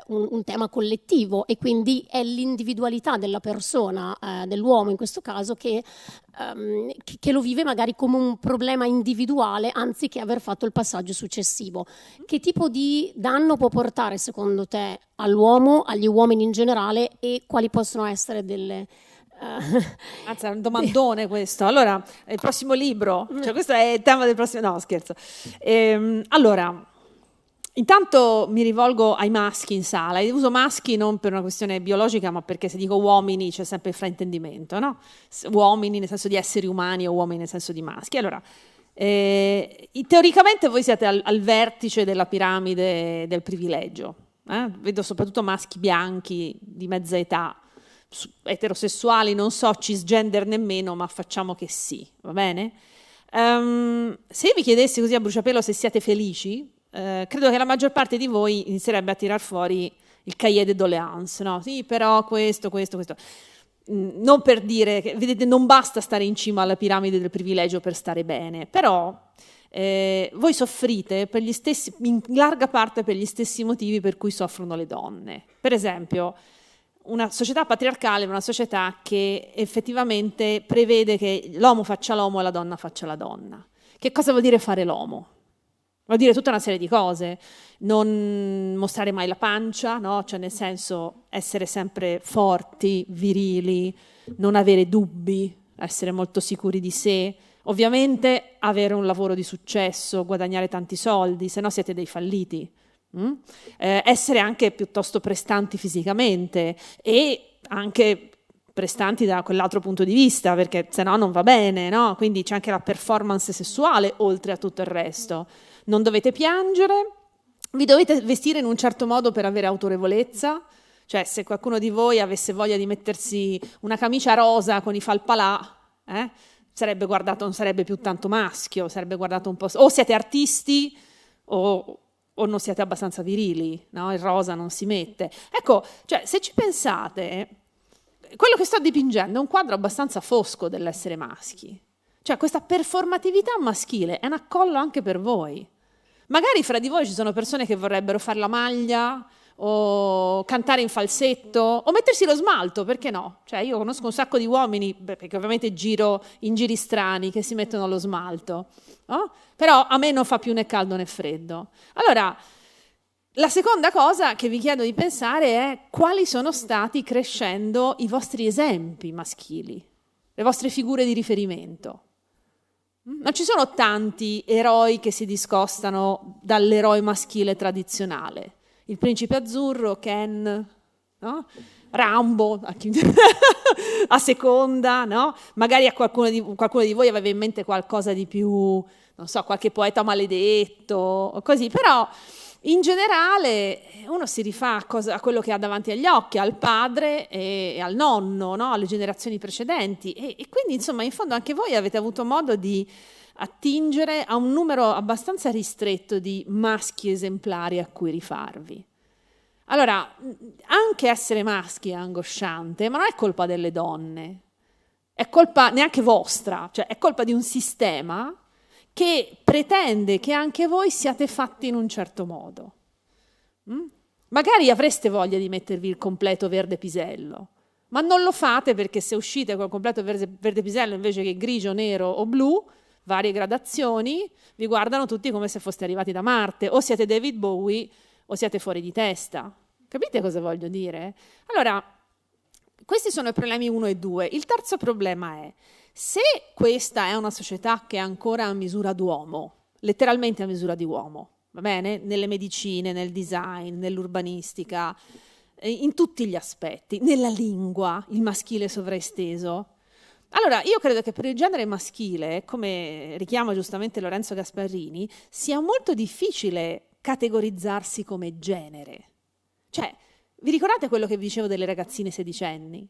Speaker 3: un tema collettivo, e quindi è l'individualità della persona, dell'uomo in questo caso, che lo vive magari come un problema individuale anziché aver fatto il passaggio successivo. Che tipo di danno può portare secondo te all'uomo, agli uomini in generale, e quali possono essere delle...
Speaker 4: Anzi, è un domandone questo. Allora, il prossimo libro, cioè questo è il tema del prossimo... No, scherzo. Allora, intanto mi rivolgo ai maschi in sala, e uso maschi non per una questione biologica, ma perché se dico uomini c'è sempre il fraintendimento, no? Uomini nel senso di esseri umani o uomini nel senso di maschi. Allora, teoricamente voi siete al vertice della piramide del privilegio. Vedo soprattutto maschi bianchi di mezza età, eterosessuali, non so, cisgender nemmeno, ma facciamo che sì, va bene? Se vi chiedessi così a bruciapelo se siete felici, credo che la maggior parte di voi inizierebbe a tirar fuori il cahier de doléances, no? Sì, però questo. Non per dire che, vedete, non basta stare in cima alla piramide del privilegio per stare bene, però voi soffrite per gli stessi, in larga parte per gli stessi motivi per cui soffrono le donne. Per esempio, una società patriarcale è una società che effettivamente prevede che l'uomo faccia l'uomo e la donna faccia la donna. Che cosa vuol dire fare l'uomo? Vuol dire tutta una serie di cose, non mostrare mai la pancia, no? Cioè nel senso essere sempre forti, virili, non avere dubbi, essere molto sicuri di sé, ovviamente avere un lavoro di successo, guadagnare tanti soldi, se no siete dei falliti. Essere anche piuttosto prestanti fisicamente e anche prestanti da quell'altro punto di vista, perché se no non va bene, no? Quindi c'è anche la performance sessuale oltre a tutto il resto. Non dovete piangere, vi dovete vestire in un certo modo per avere autorevolezza, cioè se qualcuno di voi avesse voglia di mettersi una camicia rosa con i falpalà, sarebbe guardato, non sarebbe più tanto maschio, sarebbe guardato un po'... O siete artisti o non siete abbastanza virili, no? Il rosa non si mette. Ecco, cioè, se ci pensate, quello che sto dipingendo è un quadro abbastanza fosco dell'essere maschi. Cioè, questa performatività maschile è un accollo anche per voi. Magari fra di voi ci sono persone che vorrebbero fare la maglia o cantare in falsetto, o mettersi lo smalto, perché no? Cioè io conosco un sacco di uomini, perché ovviamente giro in giri strani, che si mettono lo smalto, no? Però a me non fa più né caldo né freddo. Allora, la seconda cosa che vi chiedo di pensare è quali sono stati crescendo i vostri esempi maschili, le vostre figure di riferimento. Non ci sono tanti eroi che si discostano dall'eroe maschile tradizionale. Il principe azzurro, Ken, no? Rambo, a seconda, no? Magari a qualcuno di voi aveva in mente qualcosa di più, non so, qualche poeta maledetto, o così, però in generale uno si rifà a quello che ha davanti agli occhi, al padre e al nonno, no? Alle generazioni precedenti, e quindi insomma in fondo anche voi avete avuto modo di attingere a un numero abbastanza ristretto di maschi esemplari a cui rifarvi. Allora, anche essere maschi è angosciante, ma non è colpa delle donne, è colpa neanche vostra, cioè è colpa di un sistema che pretende che anche voi siate fatti in un certo modo. Magari avreste voglia di mettervi il completo verde pisello, ma non lo fate perché se uscite col completo verde pisello invece che grigio, nero o blu, varie gradazioni, vi guardano tutti come se foste arrivati da Marte, o siete David Bowie o siete fuori di testa. Capite cosa voglio dire? Allora, questi sono i problemi 1 e 2. Il terzo problema è: se questa è una società che è ancora a misura d'uomo, letteralmente a misura di uomo, va bene? Nelle medicine, nel design, nell'urbanistica, in tutti gli aspetti, nella lingua, il maschile sovraesteso. Allora, io credo che per il genere maschile, come richiama giustamente Lorenzo Gasparrini, sia molto difficile categorizzarsi come genere. Cioè, vi ricordate quello che vi dicevo delle ragazzine sedicenni?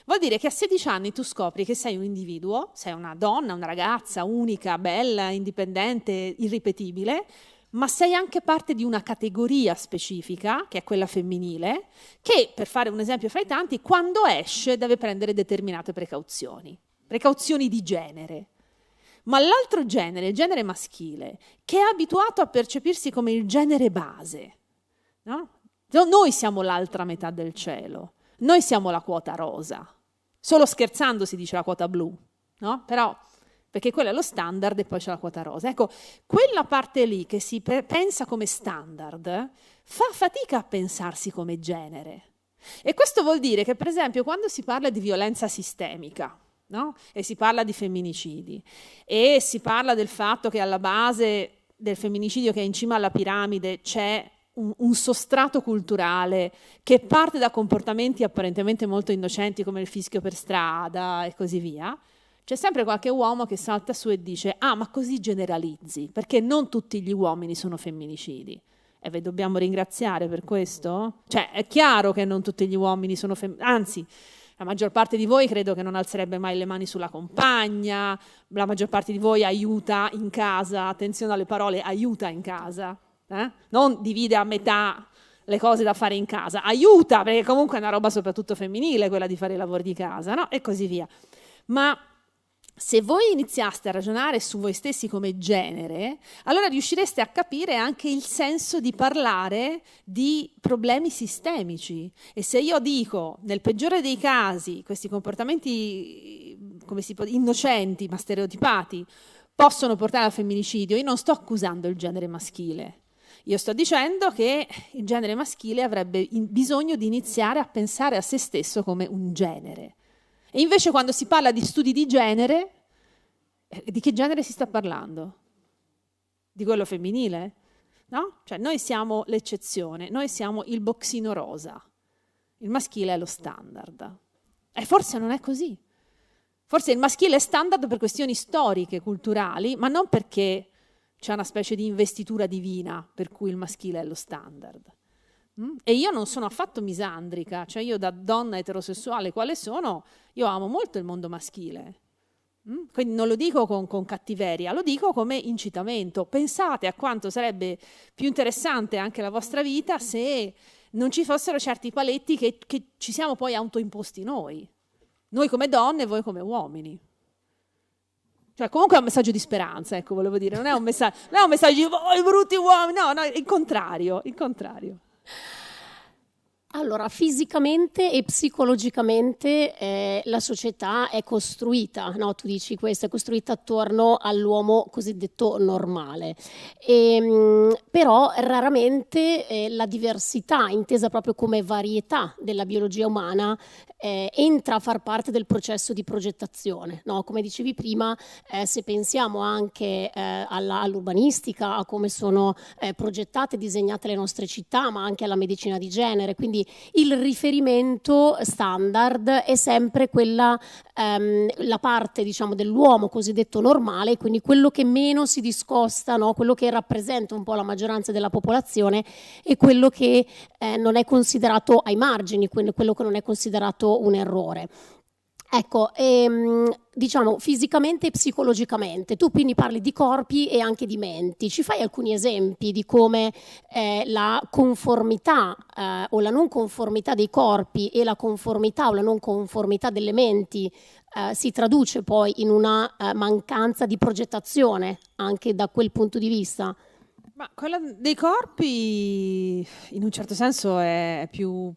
Speaker 4: Vuol dire che a 16 anni tu scopri che sei un individuo, sei una donna, una ragazza unica, bella, indipendente, irripetibile, ma sei anche parte di una categoria specifica, che è quella femminile, che, per fare un esempio fra i tanti, quando esce deve prendere determinate precauzioni di genere. Ma l'altro genere, il genere maschile, che è abituato a percepirsi come il genere base, no? Noi siamo l'altra metà del cielo, noi siamo la quota rosa. Solo scherzando si dice la quota blu, no? Però, perché quello è lo standard e poi c'è la quota rosa. Ecco, quella parte lì che si pensa come standard fa fatica a pensarsi come genere. E questo vuol dire che, per esempio, quando si parla di violenza sistemica, no? E si parla di femminicidi, e si parla del fatto che alla base del femminicidio che è in cima alla piramide c'è un sostrato culturale che parte da comportamenti apparentemente molto innocenti come il fischio per strada e così via, c'è sempre qualche uomo che salta su e dice: ah, ma così generalizzi, perché non tutti gli uomini sono femminicidi. E vi dobbiamo ringraziare per questo? Cioè, è chiaro che non tutti gli uomini sono femminicidi, anzi, la maggior parte di voi credo che non alzerebbe mai le mani sulla compagna, la maggior parte di voi aiuta in casa, attenzione alle parole, aiuta in casa, non divide a metà le cose da fare in casa, aiuta, perché comunque è una roba soprattutto femminile quella di fare i lavori di casa, no? E così via. Ma se voi iniziaste a ragionare su voi stessi come genere, allora riuscireste a capire anche il senso di parlare di problemi sistemici. E se io dico, nel peggiore dei casi, questi comportamenti innocenti ma stereotipati possono portare al femminicidio, io non sto accusando il genere maschile. Io sto dicendo che il genere maschile avrebbe bisogno di iniziare a pensare a se stesso come un genere. E invece quando si parla di studi di genere, di che genere si sta parlando? Di quello femminile? No? Cioè noi siamo l'eccezione, noi siamo il boxino rosa, il maschile è lo standard. E forse non è così. Forse il maschile è standard per questioni storiche, culturali, ma non perché c'è una specie di investitura divina per cui il maschile è lo standard. E io non sono affatto misandrica, cioè io da donna eterosessuale quale sono, io amo molto il mondo maschile. Quindi non lo dico con cattiveria, lo dico come incitamento. Pensate a quanto sarebbe più interessante anche la vostra vita se non ci fossero certi paletti che ci siamo poi autoimposti noi come donne e voi come uomini. Cioè, comunque è un messaggio di speranza, ecco, volevo dire, non è un messaggio di voi brutti uomini, no, il contrario.
Speaker 3: Allora, fisicamente e psicologicamente la società è costruita, no? Tu dici questo, è costruita attorno all'uomo cosiddetto normale. Però raramente la diversità, intesa proprio come varietà della biologia umana, entra a far parte del processo di progettazione, no? Come dicevi prima, se pensiamo anche all'urbanistica, a come sono progettate e disegnate le nostre città, ma anche alla medicina di genere, quindi il riferimento standard è sempre quella, la parte diciamo dell'uomo cosiddetto normale, quindi quello che meno si discosta, no? Quello che rappresenta un po' la maggioranza della popolazione e quello che non è considerato ai margini, quindi quello che non è considerato un errore. Ecco, diciamo fisicamente e psicologicamente, tu quindi parli di corpi e anche di menti, ci fai alcuni esempi di come la conformità o la non conformità dei corpi e la conformità o la non conformità delle menti si traduce poi in una mancanza di progettazione anche da quel punto di vista?
Speaker 4: Ma quella dei corpi in un certo senso è più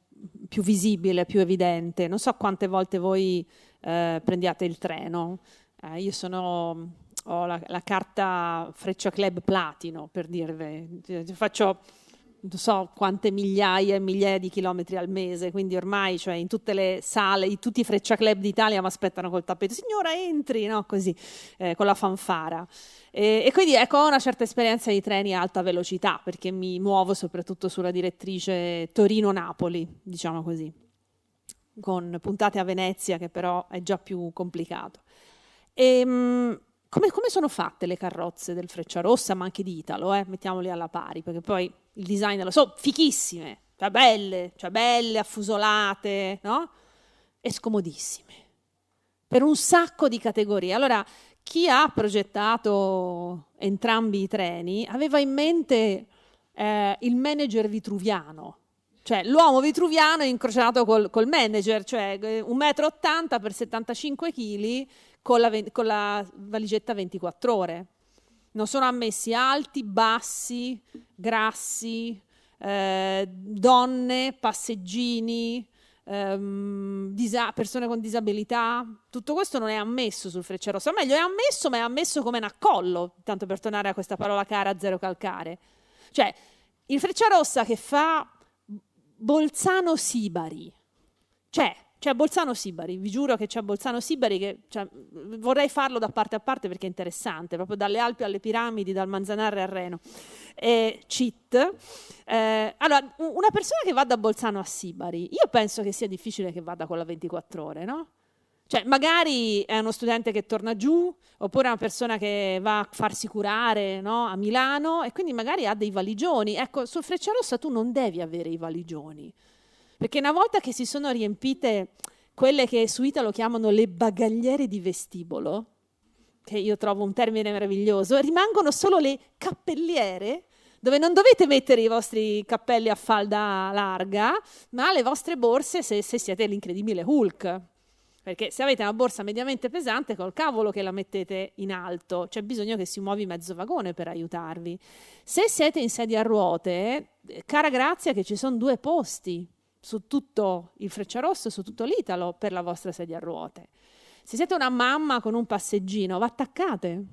Speaker 4: visibile, più evidente. Non so quante volte voi prendiate il treno. Io ho la carta Freccia Club Platino, per dirvi. Faccio non so quante migliaia e migliaia di chilometri al mese, quindi ormai cioè, in tutte le sale, in tutti i Freccia Club d'Italia mi aspettano col tappeto. Signora, entri, no? Così, con la fanfara. E quindi ecco, ho una certa esperienza di treni a alta velocità, perché mi muovo soprattutto sulla direttrice Torino-Napoli, diciamo così, con puntate a Venezia, che però è già più complicato. Come sono fatte le carrozze del Frecciarossa, ma anche di Italo, mettiamoli alla pari, perché poi il design sono fichissime, cioè belle, affusolate, no? E scomodissime, per un sacco di categorie. Allora, chi ha progettato entrambi i treni aveva in mente il manager vitruviano, cioè l'uomo vitruviano incrociato col manager, cioè 1,80 m per 75 kg con la valigetta 24 ore. Non sono ammessi alti, bassi, grassi, donne, passeggini, persone con disabilità. Tutto questo non è ammesso sul Frecciarossa, o meglio è ammesso, ma è ammesso come un accollo, tanto per tornare a questa parola cara, zero calcare. Cioè il Frecciarossa che fa Bolzano-Sibari, c'è Bolzano-Sibari, vi giuro che c'è Bolzano-Sibari, che cioè, vorrei farlo da parte a parte perché è interessante, proprio dalle Alpi alle piramidi, dal Manzanarre al Reno. Cheat. Allora, una persona che va da Bolzano a Sibari, io penso che sia difficile che vada con la 24 ore, no? Cioè, magari è uno studente che torna giù, oppure è una persona che va a farsi curare, no? A Milano, e quindi magari ha dei valigioni. Ecco, sul Frecciarossa tu non devi avere i valigioni, perché una volta che si sono riempite quelle che su Italo chiamano le bagagliere di vestibolo, che io trovo un termine meraviglioso, rimangono solo le cappelliere, dove non dovete mettere i vostri cappelli a falda larga, ma le vostre borse se siete l'incredibile Hulk. Perché se avete una borsa mediamente pesante, col cavolo che la mettete in alto, c'è bisogno che si muovi mezzo vagone per aiutarvi. Se siete in sedia a ruote, cara grazia che ci sono 2 posti su tutto il Frecciarossa, su tutto l'Italo, per la vostra sedia a ruote. Se siete una mamma con un passeggino, attaccate.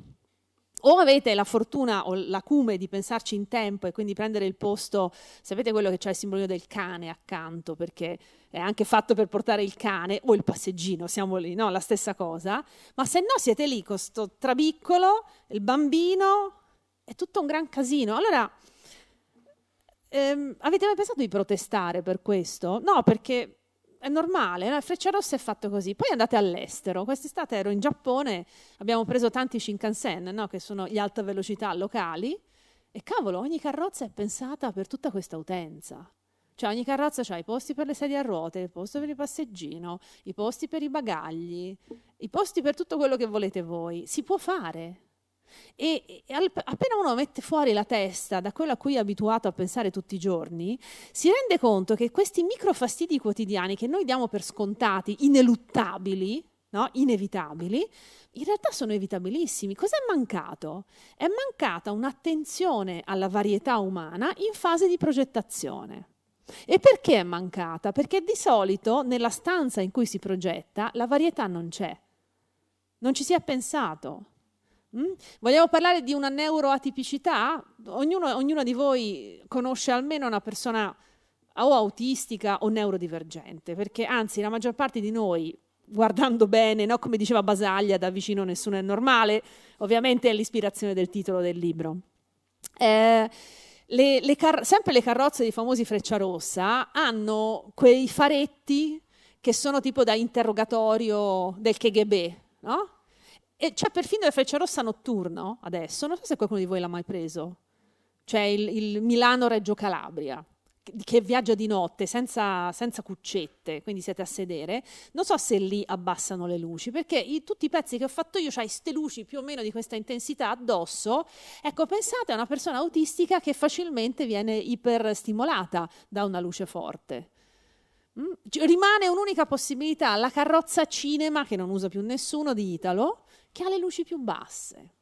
Speaker 4: O avete la fortuna o l'acume di pensarci in tempo e quindi prendere il posto, sapete quello che c'è il simbolino del cane accanto, perché è anche fatto per portare il cane, o il passeggino, siamo lì, no? La stessa cosa. Ma se no siete lì con sto trabiccolo, il bambino, è tutto un gran casino. Allora, avete mai pensato di protestare per questo? No, perché è normale, no? Frecciarossa è fatto così. Poi andate all'estero. Quest'estate ero in Giappone, abbiamo preso tanti Shinkansen, no? Che sono gli alta velocità locali, e cavolo, ogni carrozza è pensata per tutta questa utenza. Cioè ogni carrozza ha i posti per le sedie a ruote, il posto per il passeggino, i posti per i bagagli, i posti per tutto quello che volete voi. Si può fare. E appena uno mette fuori la testa da quello a cui è abituato a pensare tutti i giorni, si rende conto che questi micro fastidi quotidiani che noi diamo per scontati, ineluttabili, no? Inevitabili, in realtà sono evitabilissimi. Cos'è mancato? È mancata un'attenzione alla varietà umana in fase di progettazione. E perché è mancata? Perché di solito nella stanza in cui si progetta la varietà non c'è, non ci si è pensato. Vogliamo parlare di una neuroatipicità? Ognuno di voi conosce almeno una persona o autistica o neurodivergente, perché anzi la maggior parte di noi, guardando bene, no, come diceva Basaglia, da vicino nessuno è normale, ovviamente è l'ispirazione del titolo del libro. Sempre le carrozze dei famosi Frecciarossa hanno quei faretti che sono tipo da interrogatorio del KGB, no? E c'è perfino il Frecciarossa notturno adesso, non so se qualcuno di voi l'ha mai preso. C'è il Milano-Reggio Calabria, che viaggia di notte senza cuccette, quindi siete a sedere. Non so se lì abbassano le luci, perché tutti i pezzi che ho fatto io c'hai ste luci più o meno di questa intensità addosso. Ecco, pensate a una persona autistica che facilmente viene iperstimolata da una luce forte. Rimane un'unica possibilità, la carrozza cinema, che non usa più nessuno, di Italo, che ha le luci più basse.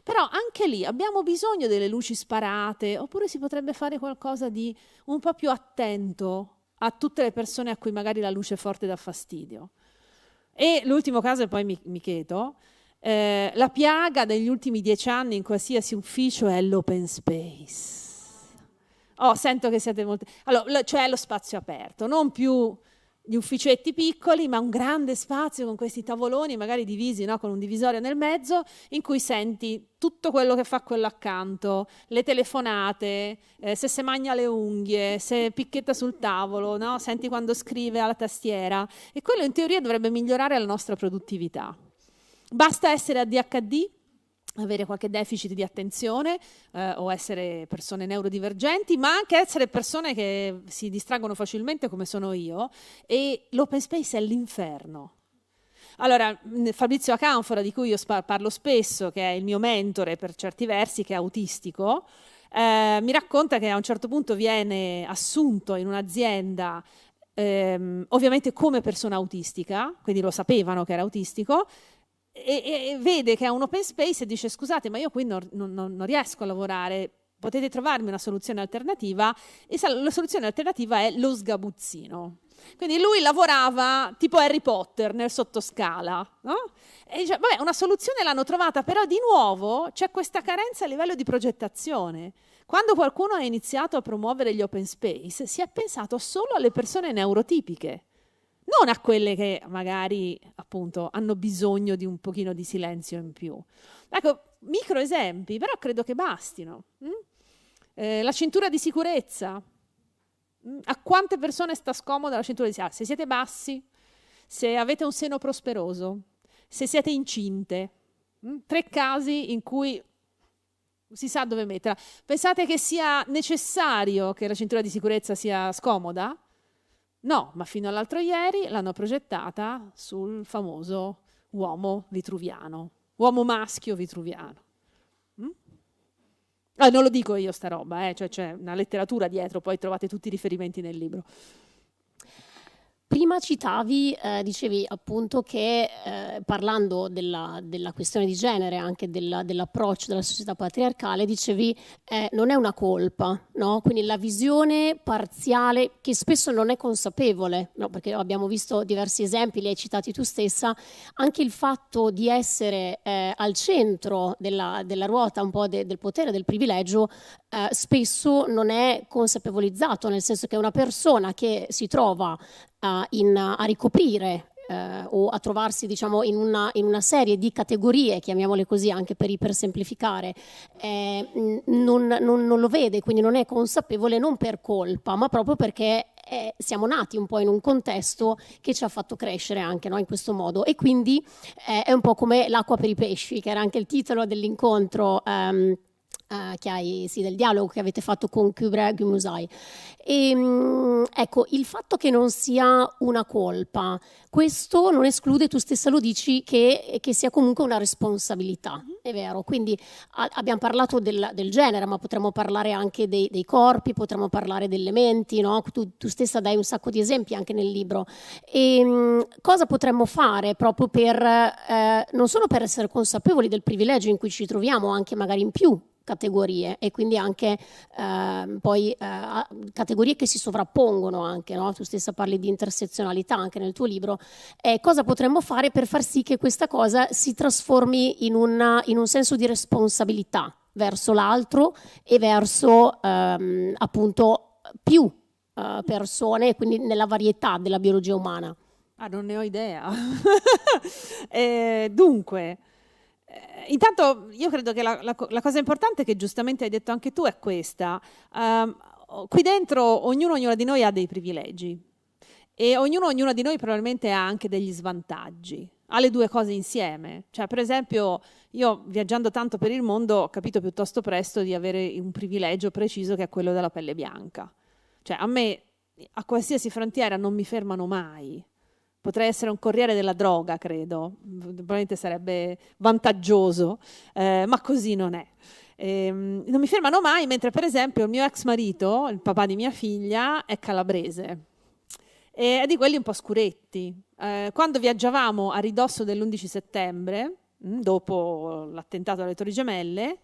Speaker 4: Però anche lì abbiamo bisogno delle luci sparate, oppure si potrebbe fare qualcosa di un po' più attento a tutte le persone a cui magari la luce forte dà fastidio. E l'ultimo caso, e poi mi cheto, la piaga degli ultimi 10 anni in qualsiasi ufficio è l'open space. Sento che siete molto... Allora, cioè lo spazio aperto, non più gli ufficetti piccoli, ma un grande spazio con questi tavoloni magari divisi, no, con un divisorio nel mezzo, in cui senti tutto quello che fa quello accanto, le telefonate, se si magna le unghie, se picchetta sul tavolo, no? Senti quando scrive alla tastiera, e quello in teoria dovrebbe migliorare la nostra produttività. Basta essere ADHD, avere qualche deficit di attenzione o essere persone neurodivergenti, ma anche essere persone che si distraggono facilmente come sono io, e l'open space è l'inferno. Allora, Fabrizio Acanfora, di cui io parlo spesso, che è il mio mentore per certi versi, che è autistico, mi racconta che a un certo punto viene assunto in un'azienda ovviamente come persona autistica, quindi lo sapevano che era autistico, e vede che ha un open space e dice: scusate, ma io qui non riesco a lavorare, potete trovarmi una soluzione alternativa? E la soluzione alternativa è lo sgabuzzino. Quindi lui lavorava tipo Harry Potter nel sottoscala, no? E dice: vabbè, una soluzione l'hanno trovata, però di nuovo c'è questa carenza a livello di progettazione. Quando qualcuno ha iniziato a promuovere gli open space, si è pensato solo alle persone neurotipiche, non a quelle che magari appunto hanno bisogno di un pochino di silenzio in più. Ecco, micro esempi, però credo che bastino. La cintura di sicurezza. A quante persone sta scomoda la cintura di sicurezza? Se siete bassi, se avete un seno prosperoso, se siete incinte. 3 casi in cui si sa dove metterla. Pensate che sia necessario che la cintura di sicurezza sia scomoda? No, ma fino all'altro ieri l'hanno progettata sul famoso uomo vitruviano, uomo maschio vitruviano. Non lo dico io sta roba, cioè c'è una letteratura dietro, poi trovate tutti i riferimenti nel libro.
Speaker 3: Prima citavi, dicevi appunto che parlando della questione di genere, anche dell'approccio della società patriarcale, dicevi non è una colpa, no? Quindi la visione parziale che spesso non è consapevole, no? Perché abbiamo visto diversi esempi, li hai citati tu stessa, anche il fatto di essere al centro della ruota un po' del potere, del privilegio, spesso non è consapevolizzato, nel senso che una persona che si trova a ricoprire o a trovarsi, diciamo, in una serie di categorie, chiamiamole così anche per ipersemplificare, non lo vede, quindi non è consapevole, non per colpa, ma proprio perché siamo nati un po' in un contesto che ci ha fatto crescere anche, no, in questo modo, e quindi è un po' come l'acqua per i pesci, che era anche il titolo dell'incontro del dialogo che avete fatto con Kübra Gümüşay. Ecco, il fatto che non sia una colpa, questo non esclude, tu stessa lo dici, che sia comunque una responsabilità, è vero? Quindi abbiamo parlato del genere, ma potremmo parlare anche dei corpi, potremmo parlare delle menti, no? Tu stessa dai un sacco di esempi anche nel libro. Cosa potremmo fare proprio per non solo per essere consapevoli del privilegio in cui ci troviamo, anche magari in più categorie e quindi anche poi categorie che si sovrappongono anche, no? Tu stessa parli di intersezionalità anche nel tuo libro. Cosa potremmo fare per far sì che questa cosa si trasformi in un senso di responsabilità verso l'altro e verso appunto più persone, quindi nella varietà della biologia umana?
Speaker 4: Non ne ho idea. Dunque, intanto io credo che la cosa importante che giustamente hai detto anche tu è questa. Qui dentro ognuna di noi ha dei privilegi e ognuna di noi probabilmente ha anche degli svantaggi. Ha le due cose insieme. Cioè, per esempio, io viaggiando tanto per il mondo ho capito piuttosto presto di avere un privilegio preciso che è quello della pelle bianca. Cioè, a me, a qualsiasi frontiera non mi fermano mai. Potrei essere un corriere della droga, credo, probabilmente sarebbe vantaggioso, ma così non è. Non mi fermano mai, mentre per esempio il mio ex marito, il papà di mia figlia, è calabrese. E è di quelli un po' scuretti. Quando viaggiavamo a ridosso dell'11 settembre, dopo l'attentato alle Torri Gemelle,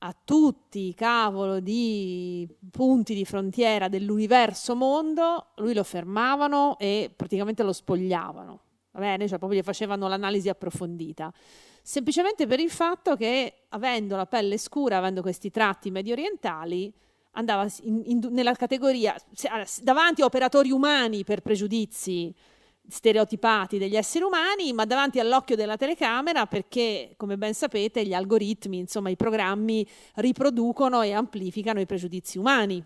Speaker 4: a tutti i cavolo di punti di frontiera dell'universo mondo, lui lo fermavano e praticamente lo spogliavano. Va bene? Cioè proprio gli facevano l'analisi approfondita. Semplicemente per il fatto che, avendo la pelle scura, avendo questi tratti medio orientali, andava nella categoria, davanti a operatori umani per pregiudizi stereotipati degli esseri umani, ma davanti all'occhio della telecamera perché, come ben sapete, gli algoritmi, insomma i programmi riproducono e amplificano i pregiudizi umani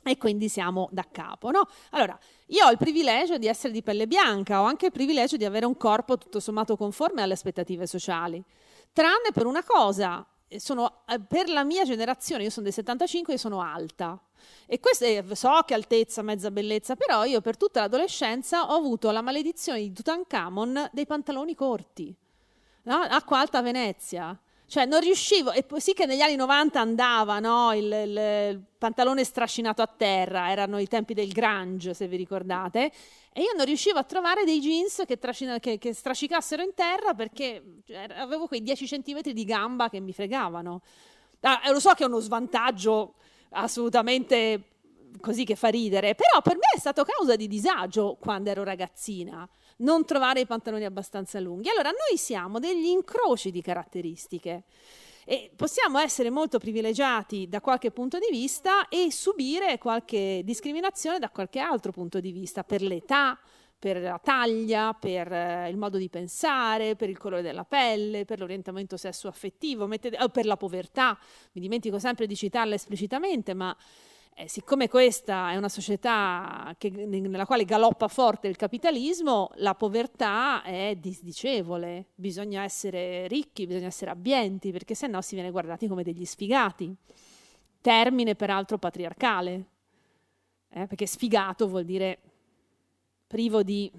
Speaker 4: e quindi siamo da capo, no? Allora, io ho il privilegio di essere di pelle bianca, ho anche il privilegio di avere un corpo tutto sommato conforme alle aspettative sociali, tranne per una cosa. Per la mia generazione, io sono del 75 e sono alta e so che altezza, mezza bellezza, però io per tutta l'adolescenza ho avuto la maledizione di Tutankhamon dei pantaloni corti, no? Acqua alta Venezia, cioè non riuscivo, e poi sì che negli anni 90 andava, no? il pantalone strascinato a terra, erano i tempi del grunge, se vi ricordate, e io non riuscivo a trovare dei jeans che strascicassero in terra perché avevo quei 10 centimetri di gamba che mi fregavano. Lo so che è uno svantaggio assolutamente così che fa ridere, però per me è stato causa di disagio quando ero ragazzina non trovare i pantaloni abbastanza lunghi. Allora noi siamo degli incroci di caratteristiche e possiamo essere molto privilegiati da qualche punto di vista e subire qualche discriminazione da qualche altro punto di vista, per l'età, per la taglia, per il modo di pensare, per il colore della pelle, per l'orientamento sessuo-affettivo, per la povertà. Mi dimentico sempre di citarla esplicitamente, ma siccome questa è una società nella quale galoppa forte il capitalismo, la povertà è disdicevole. Bisogna essere ricchi, bisogna essere abbienti, perché sennò si viene guardati come degli sfigati. Termine peraltro patriarcale, perché sfigato vuol dire privo di...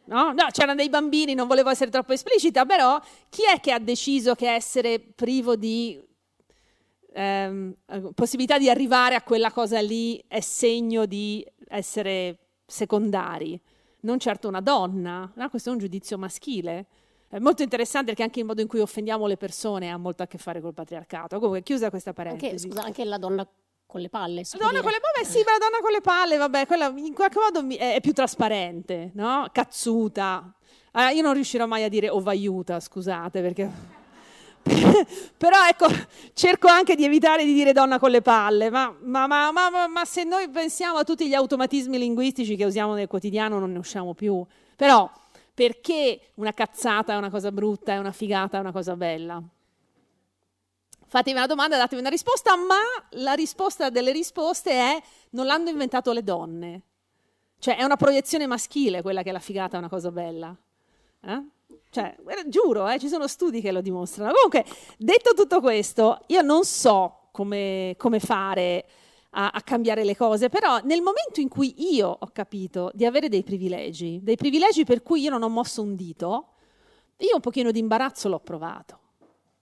Speaker 4: No, c'erano dei bambini, non volevo essere troppo esplicita, però chi è che ha deciso che essere privo di possibilità di arrivare a quella cosa lì è segno di essere secondari? Non certo una donna, no? Questo è un giudizio maschile. È molto interessante perché anche il modo in cui offendiamo le persone ha molto a che fare col patriarcato. Comunque, chiusa questa parentesi.
Speaker 3: Anche la donna con le palle.
Speaker 4: La donna con le palle, sì, ma la donna con le palle, vabbè, quella in qualche modo è più trasparente, no? Cazzuta. Allora, io non riuscirò mai a dire ovaiuta, scusate, perché... Però ecco, cerco anche di evitare di dire donna con le palle, ma se noi pensiamo a tutti gli automatismi linguistici che usiamo nel quotidiano non ne usciamo più. Però perché una cazzata è una cosa brutta e una figata è una cosa bella? Fatemi una domanda, datemi una risposta, ma la risposta delle risposte è: non l'hanno inventato le donne. Cioè è una proiezione maschile quella che la figata è una cosa bella. Cioè, giuro, ci sono studi che lo dimostrano. Comunque, detto tutto questo, io non so come fare a cambiare le cose, però nel momento in cui io ho capito di avere dei privilegi per cui io non ho mosso un dito, io un pochino di imbarazzo l'ho provato.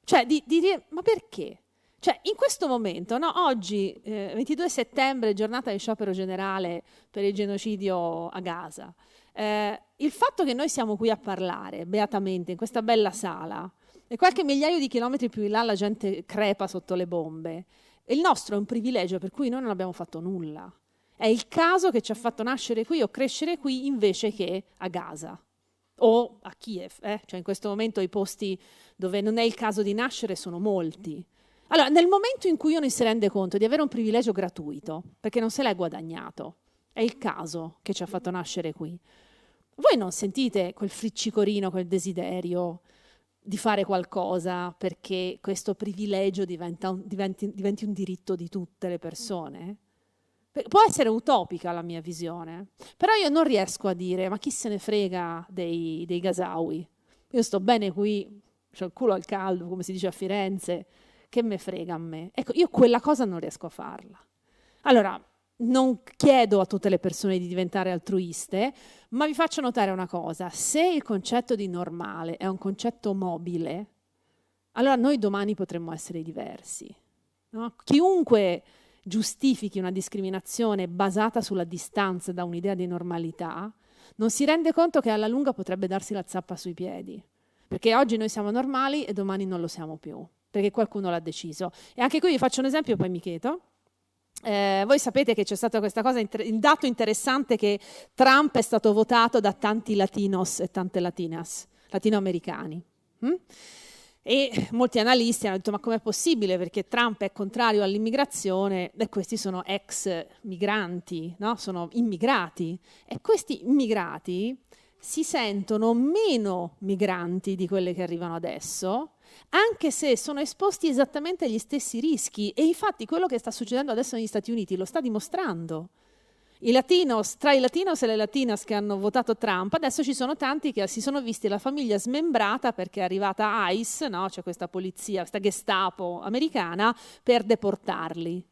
Speaker 4: Cioè, di dire, ma perché? Cioè, in questo momento, no, oggi, 22 settembre, giornata di sciopero generale per il genocidio a Gaza, il fatto che noi siamo qui a parlare beatamente in questa bella sala e qualche migliaio di chilometri più in là la gente crepa sotto le bombe. E il nostro è un privilegio per cui noi non abbiamo fatto nulla. È il caso che ci ha fatto nascere qui o crescere qui invece che a Gaza o a Kiev. Cioè in questo momento i posti dove non è il caso di nascere sono molti. Allora, nel momento in cui uno si rende conto di avere un privilegio gratuito, perché non se l'è guadagnato, è il caso che ci ha fatto nascere qui, voi non sentite quel friccicorino, quel desiderio di fare qualcosa perché questo privilegio diventi un diritto di tutte le persone? Può essere utopica la mia visione, però io non riesco a dire ma chi se ne frega dei Gazawi? Io sto bene qui, c'ho il culo al caldo, come si dice a Firenze, che me frega a me? Ecco, io quella cosa non riesco a farla. Allora, non chiedo a tutte le persone di diventare altruiste, ma vi faccio notare una cosa: se il concetto di normale è un concetto mobile, allora noi domani potremmo essere diversi, no? Chiunque giustifichi una discriminazione basata sulla distanza da un'idea di normalità non si rende conto che alla lunga potrebbe darsi la zappa sui piedi, perché oggi noi siamo normali e domani non lo siamo più, perché qualcuno l'ha deciso. E anche qui vi faccio un esempio, poi mi chiedo. Voi sapete che c'è stata questa cosa, il dato interessante che Trump è stato votato da tanti latinos e tante latinas, latinoamericani. E molti analisti hanno detto ma com'è possibile, perché Trump è contrario all'immigrazione e questi sono ex migranti, no? Sono immigrati, e questi immigrati si sentono meno migranti di quelle che arrivano adesso, anche se sono esposti esattamente agli stessi rischi. E infatti quello che sta succedendo adesso negli Stati Uniti lo sta dimostrando. Tra i latinos e le latinas che hanno votato Trump, adesso ci sono tanti che si sono visti la famiglia smembrata perché è arrivata ICE, no? Cioè questa polizia, questa Gestapo americana, per deportarli.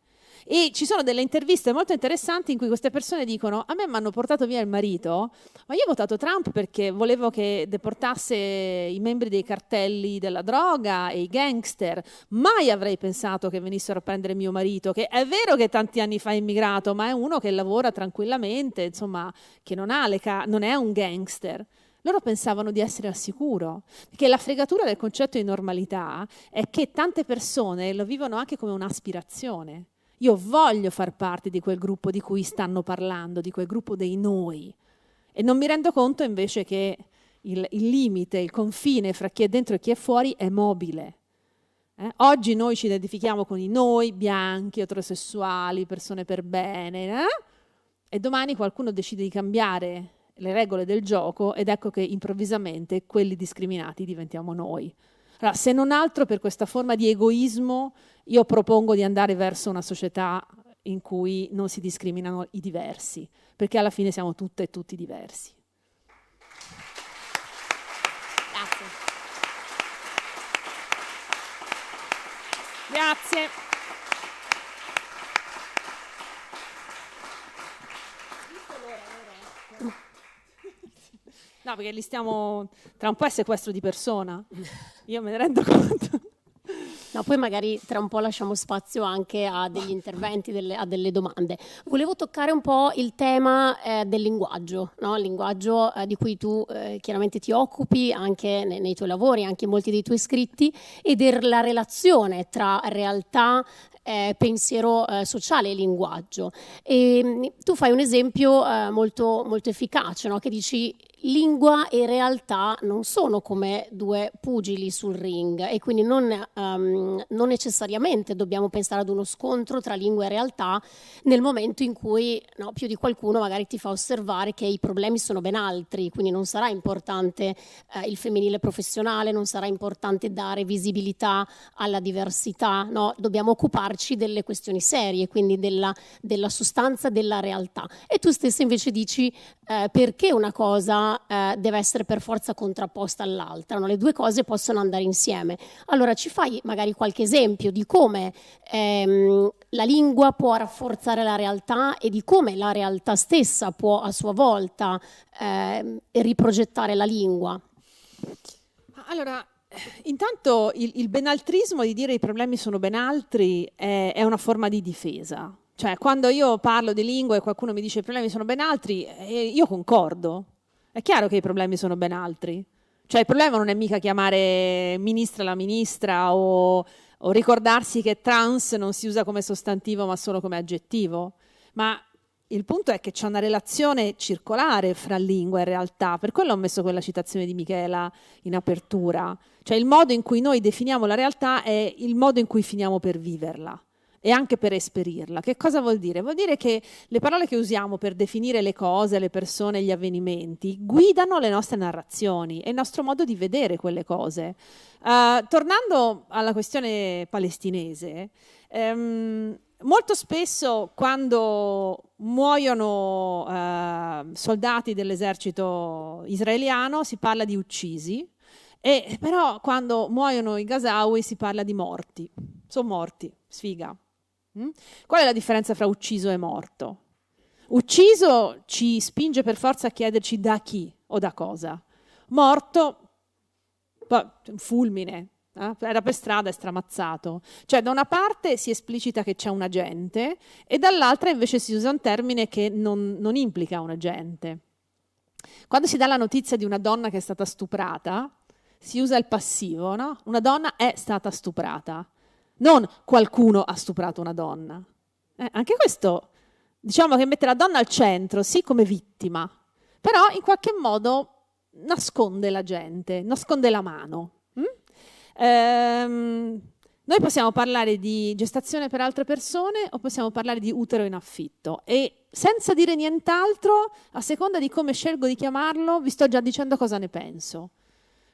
Speaker 4: E ci sono delle interviste molto interessanti in cui queste persone dicono: a me mi hanno portato via il marito, ma io ho votato Trump perché volevo che deportasse i membri dei cartelli della droga e i gangster. Mai avrei pensato che venissero a prendere mio marito, che è vero che tanti anni fa è immigrato, ma è uno che lavora tranquillamente, insomma, che non è un gangster. Loro pensavano di essere al sicuro, perché la fregatura del concetto di normalità è che tante persone lo vivono anche come un'aspirazione. Io voglio far parte di quel gruppo di cui stanno parlando, di quel gruppo dei noi, e non mi rendo conto invece che il limite, il confine fra chi è dentro e chi è fuori è mobile. Oggi noi ci identifichiamo con i noi, bianchi, eterosessuali, persone per bene, e domani qualcuno decide di cambiare le regole del gioco ed ecco che improvvisamente quelli discriminati diventiamo noi. Allora, se non altro per questa forma di egoismo, io propongo di andare verso una società in cui non si discriminano i diversi, perché alla fine siamo tutte e tutti diversi.
Speaker 3: Grazie.
Speaker 4: Grazie. No, perché li stiamo... Tra un po' è sequestro di persona. Io me ne rendo conto.
Speaker 3: No, poi magari tra un po' lasciamo spazio anche a degli interventi, a delle domande. Volevo toccare un po' il tema del linguaggio, no? Il linguaggio di cui tu chiaramente ti occupi anche nei tuoi lavori, anche in molti dei tuoi scritti, e della relazione tra realtà, pensiero sociale e linguaggio. E tu fai un esempio molto, molto efficace, no? Che dici: lingua e realtà non sono come due pugili sul ring, e quindi non necessariamente dobbiamo pensare ad uno scontro tra lingua e realtà nel momento in cui, no, più di qualcuno magari ti fa osservare che i problemi sono ben altri, quindi non sarà importante il femminile professionale, non sarà importante dare visibilità alla diversità, no? Dobbiamo occuparci delle questioni serie, quindi della sostanza della realtà. E tu stessa invece dici perché una cosa deve essere per forza contrapposta all'altra, no? Le due cose possono andare insieme. Allora ci fai magari qualche esempio di come la lingua può rafforzare la realtà e di come la realtà stessa può a sua volta riprogettare la lingua?
Speaker 4: Allora, intanto il benaltrismo di dire i problemi sono ben altri è una forma di difesa. Cioè, quando io parlo di lingua e qualcuno mi dice i problemi sono ben altri, io concordo. È chiaro che i problemi sono ben altri. Cioè il problema non è mica chiamare ministra la ministra o ricordarsi che trans non si usa come sostantivo ma solo come aggettivo, ma il punto è che c'è una relazione circolare fra lingua e realtà, per quello ho messo quella citazione di Michela in apertura, cioè il modo in cui noi definiamo la realtà è il modo in cui finiamo per viverla e anche per esperirla. Che cosa vuol dire? Vuol dire che le parole che usiamo per definire le cose, le persone, gli avvenimenti guidano le nostre narrazioni e il nostro modo di vedere quelle cose. Tornando alla questione palestinese, molto spesso quando muoiono soldati dell'esercito israeliano si parla di uccisi, e però quando muoiono i Gazawi si parla di morti. Sono morti, sfiga. Qual è la differenza fra ucciso e morto? Ucciso ci spinge per forza a chiederci da chi o da cosa. Morto, un fulmine. Era per strada e stramazzato. Cioè da una parte si esplicita che c'è un agente e dall'altra invece si usa un termine che non implica un agente. Quando si dà la notizia di una donna che è stata stuprata si usa il passivo, no? Una donna è stata stuprata, non qualcuno ha stuprato una donna. Anche questo, diciamo che mette la donna al centro, sì, come vittima, però in qualche modo nasconde la gente, nasconde la mano. Noi possiamo parlare di gestazione per altre persone o possiamo parlare di utero in affitto, e senza dire nient'altro, a seconda di come scelgo di chiamarlo, vi sto già dicendo cosa ne penso.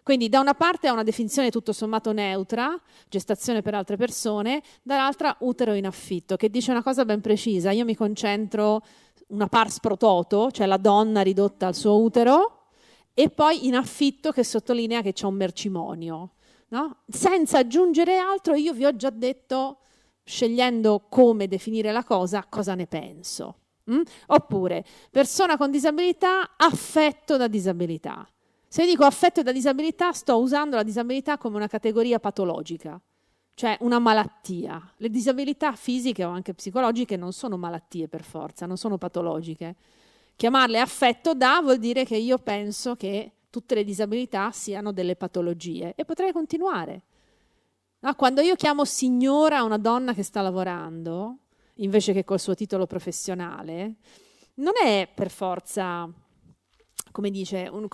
Speaker 4: Quindi da una parte ha una definizione tutto sommato neutra, gestazione per altre persone, dall'altra utero in affitto, che dice una cosa ben precisa. Io mi concentro una pars pro toto, cioè la donna ridotta al suo utero, e poi in affitto che sottolinea che c'è un mercimonio. No? Senza aggiungere altro, io vi ho già detto, scegliendo come definire la cosa ne penso. Oppure persona con disabilità, affetto da disabilità. Se dico affetto da disabilità, sto usando la disabilità come una categoria patologica, cioè una malattia. Le disabilità fisiche o anche psicologiche non sono malattie per forza, non sono patologiche. Chiamarle affetto da vuol dire che io penso che tutte le disabilità siano delle patologie, e potrei continuare. No? Quando io chiamo signora una donna che sta lavorando, invece che col suo titolo professionale, non è per forza, come dire, uno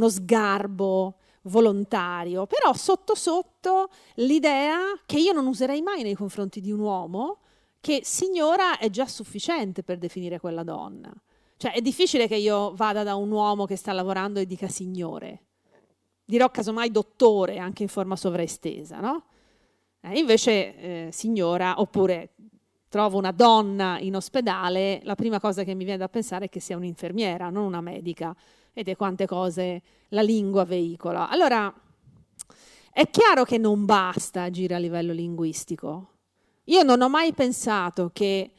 Speaker 4: sgarbo volontario, però sotto sotto l'idea che io non userei mai nei confronti di un uomo, che signora è già sufficiente per definire quella donna. Cioè è difficile che io vada da un uomo che sta lavorando e dica signore. Dirò casomai dottore, anche in forma sovraestesa, no? Invece signora, oppure trovo una donna in ospedale, la prima cosa che mi viene da pensare è che sia un'infermiera, non una medica. Vedete quante cose la lingua veicola. Allora, è chiaro che non basta agire a livello linguistico. Io non ho mai pensato che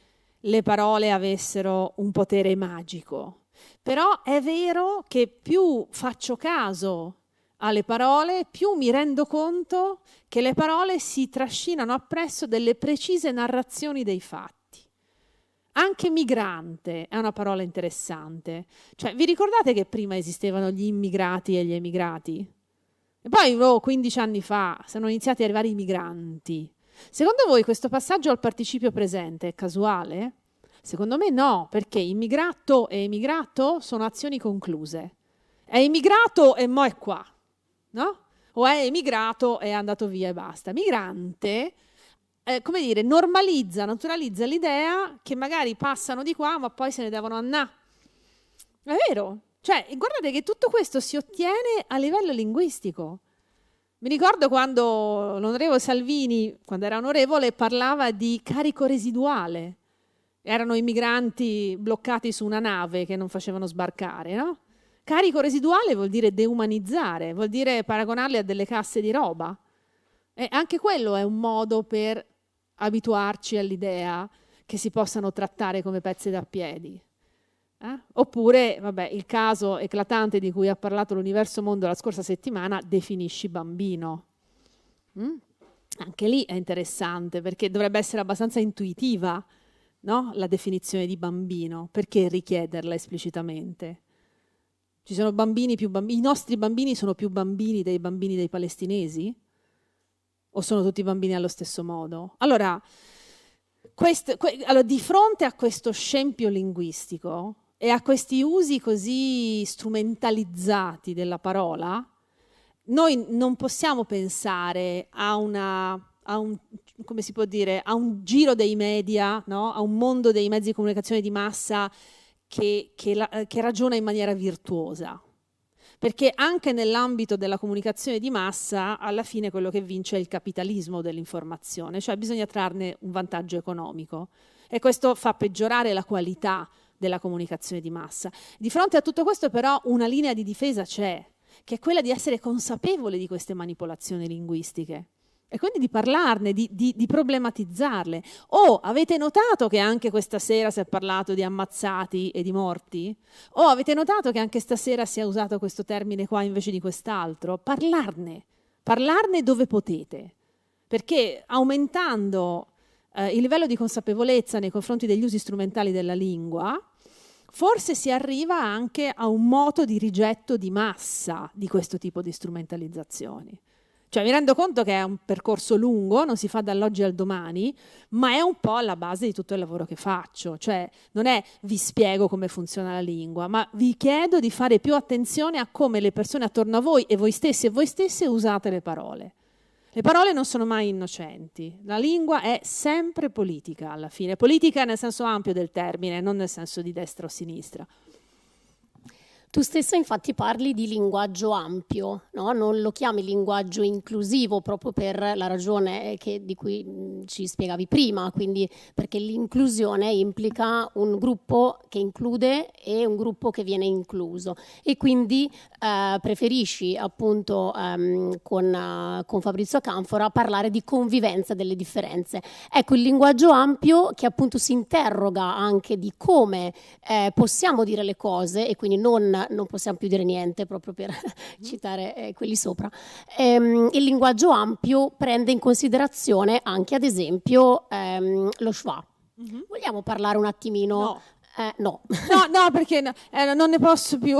Speaker 4: le parole avessero un potere magico, però è vero che più faccio caso alle parole, più mi rendo conto che le parole si trascinano appresso delle precise narrazioni dei fatti. Anche migrante è una parola interessante. Cioè, vi ricordate che prima esistevano gli immigrati e gli emigrati? E poi 15 anni fa sono iniziati ad arrivare i migranti. Secondo voi questo passaggio al participio presente è casuale? Secondo me no, perché immigrato e emigrato sono azioni concluse. È immigrato e mo' è qua, no? O è emigrato e è andato via e basta. Migrante, come dire, normalizza, naturalizza l'idea che magari passano di qua ma poi se ne devono andare. È vero? Cioè, guardate che tutto questo si ottiene a livello linguistico. Mi ricordo quando l'onorevole Salvini, quando era onorevole, parlava di carico residuale. Erano i migranti bloccati su una nave che non facevano sbarcare, no? Carico residuale vuol dire deumanizzare, vuol dire paragonarli a delle casse di roba. E anche quello è un modo per abituarci all'idea che si possano trattare come pezzi da piedi. Oppure, vabbè, il caso eclatante di cui ha parlato l'Universo Mondo la scorsa settimana, definisci bambino. Anche lì è interessante, perché dovrebbe essere abbastanza intuitiva, no? La definizione di bambino, perché richiederla esplicitamente? Ci sono bambini più bambini? I nostri bambini sono più bambini dei palestinesi? O sono tutti bambini allo stesso modo? Allora, di fronte a questo scempio linguistico e a questi usi così strumentalizzati della parola, noi non possiamo pensare a come si può dire, a un giro dei media, no? A un mondo dei mezzi di comunicazione di massa che ragiona in maniera virtuosa. Perché anche nell'ambito della comunicazione di massa, alla fine quello che vince è il capitalismo dell'informazione, cioè bisogna trarne un vantaggio economico. E questo fa peggiorare la qualità della comunicazione di massa. Di fronte a tutto questo, però, una linea di difesa c'è, che è quella di essere consapevole di queste manipolazioni linguistiche. E quindi di parlarne, di problematizzarle. Avete notato che anche questa sera si è parlato di ammazzati e di morti? Avete notato che anche stasera si è usato questo termine qua invece di quest'altro? Parlarne dove potete. Perché aumentando il livello di consapevolezza nei confronti degli usi strumentali della lingua, forse si arriva anche a un moto di rigetto di massa di questo tipo di strumentalizzazioni. Cioè mi rendo conto che è un percorso lungo, non si fa dall'oggi al domani, ma è un po' alla base di tutto il lavoro che faccio. Cioè non è vi spiego come funziona la lingua, ma vi chiedo di fare più attenzione a come le persone attorno a voi e voi stessi e voi stesse usate le parole. Le parole non sono mai innocenti, la lingua è sempre politica alla fine, politica nel senso ampio del termine, non nel senso di destra o sinistra.
Speaker 3: Tu stessa infatti parli di linguaggio ampio, no? Non lo chiami linguaggio inclusivo proprio per la ragione di cui ci spiegavi prima, quindi perché l'inclusione implica un gruppo che include e un gruppo che viene incluso e quindi preferisci appunto con Fabrizio Canfora parlare di convivenza delle differenze. Ecco, il linguaggio ampio che appunto si interroga anche di come possiamo dire le cose e quindi non possiamo più dire niente, proprio per citare quelli sopra. Il linguaggio ampio prende in considerazione anche, ad esempio, lo schwa. Vogliamo parlare un attimino?
Speaker 4: No, perché non ne posso più.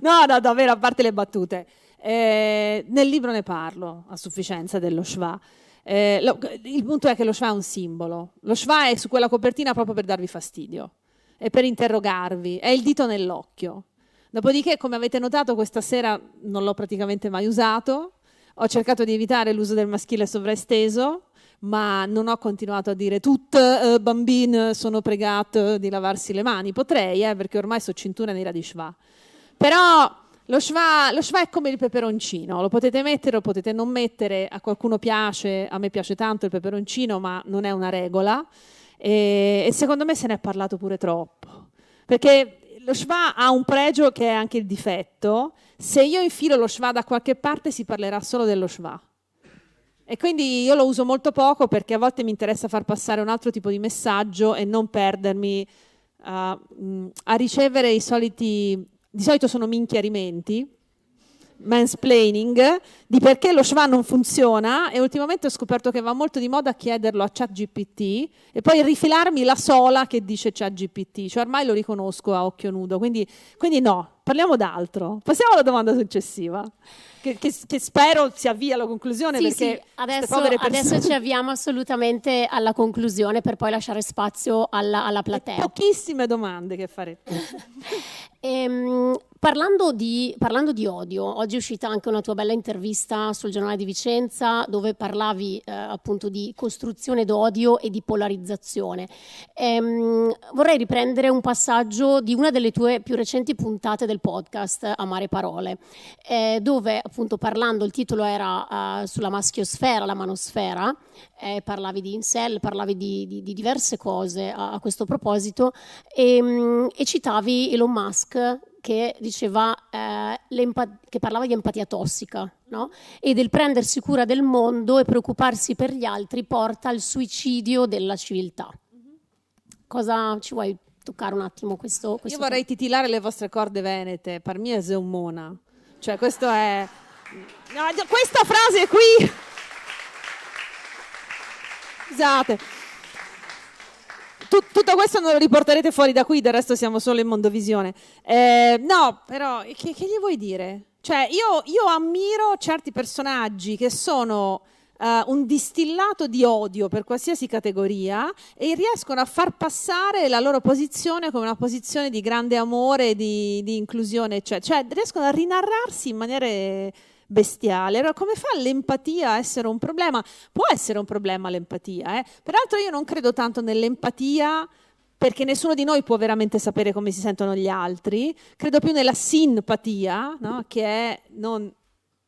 Speaker 4: No, davvero, a parte le battute. Nel libro ne parlo a sufficienza dello schwa. Il punto è che lo schwa è un simbolo. Lo schwa è su quella copertina proprio per darvi fastidio. E per interrogarvi, è il dito nell'occhio. Dopodiché, come avete notato, questa sera non l'ho praticamente mai usato, ho cercato di evitare l'uso del maschile sovraesteso, ma non ho continuato a dire tutte bambine sono pregate di lavarsi le mani. Potrei, perché ormai so cintura nera di schwa. Però lo schwa è come il peperoncino, lo potete mettere o potete non mettere, a qualcuno piace, a me piace tanto il peperoncino, ma non è una regola. E secondo me se ne è parlato pure troppo, perché lo schwa ha un pregio che è anche il difetto: se io infilo lo schwa da qualche parte si parlerà solo dello schwa, e quindi io lo uso molto poco perché a volte mi interessa far passare un altro tipo di messaggio e non perdermi a ricevere i soliti, di solito sono minchiarimenti, mansplaining di perché lo schwa non funziona, e ultimamente ho scoperto che va molto di moda chiederlo a ChatGPT e poi rifilarmi la sola che dice ChatGPT, cioè ormai lo riconosco a occhio nudo, quindi no, parliamo d'altro. Passiamo alla domanda successiva che spero si avvia alla conclusione, perché
Speaker 3: adesso ci avviamo assolutamente alla conclusione per poi lasciare spazio alla platea.
Speaker 4: Pochissime domande che farete.
Speaker 3: Parlando di odio, oggi è uscita anche una tua bella intervista sul Giornale di Vicenza dove parlavi appunto di costruzione d'odio e di polarizzazione. Vorrei riprendere un passaggio di una delle tue più recenti puntate del podcast Amare Parole, dove appunto parlando, il titolo era sulla maschiosfera, la manosfera, parlavi di incel, parlavi di diverse cose a questo proposito e citavi Elon Musk che diceva che parlava di empatia tossica, no? E del prendersi cura del mondo e preoccuparsi per gli altri porta al suicidio della civiltà. Cosa ci vuoi toccare un attimo questo
Speaker 4: Io vorrei titilare le vostre corde venete, per me è zeumona. Cioè questo è... No, questa frase qui... Scusate. tutto questo non lo riporterete fuori da qui, del resto siamo solo in Mondovisione. No, però, che gli vuoi dire? Cioè, io ammiro certi personaggi che sono un distillato di odio per qualsiasi categoria e riescono a far passare la loro posizione come una posizione di grande amore, di inclusione, cioè riescono a rinarrarsi in maniere bestiali. Allora, come fa l'empatia a essere un problema? Può essere un problema l'empatia, Peraltro io non credo tanto nell'empatia, perché nessuno di noi può veramente sapere come si sentono gli altri. Credo più nella simpatia, no? Che è non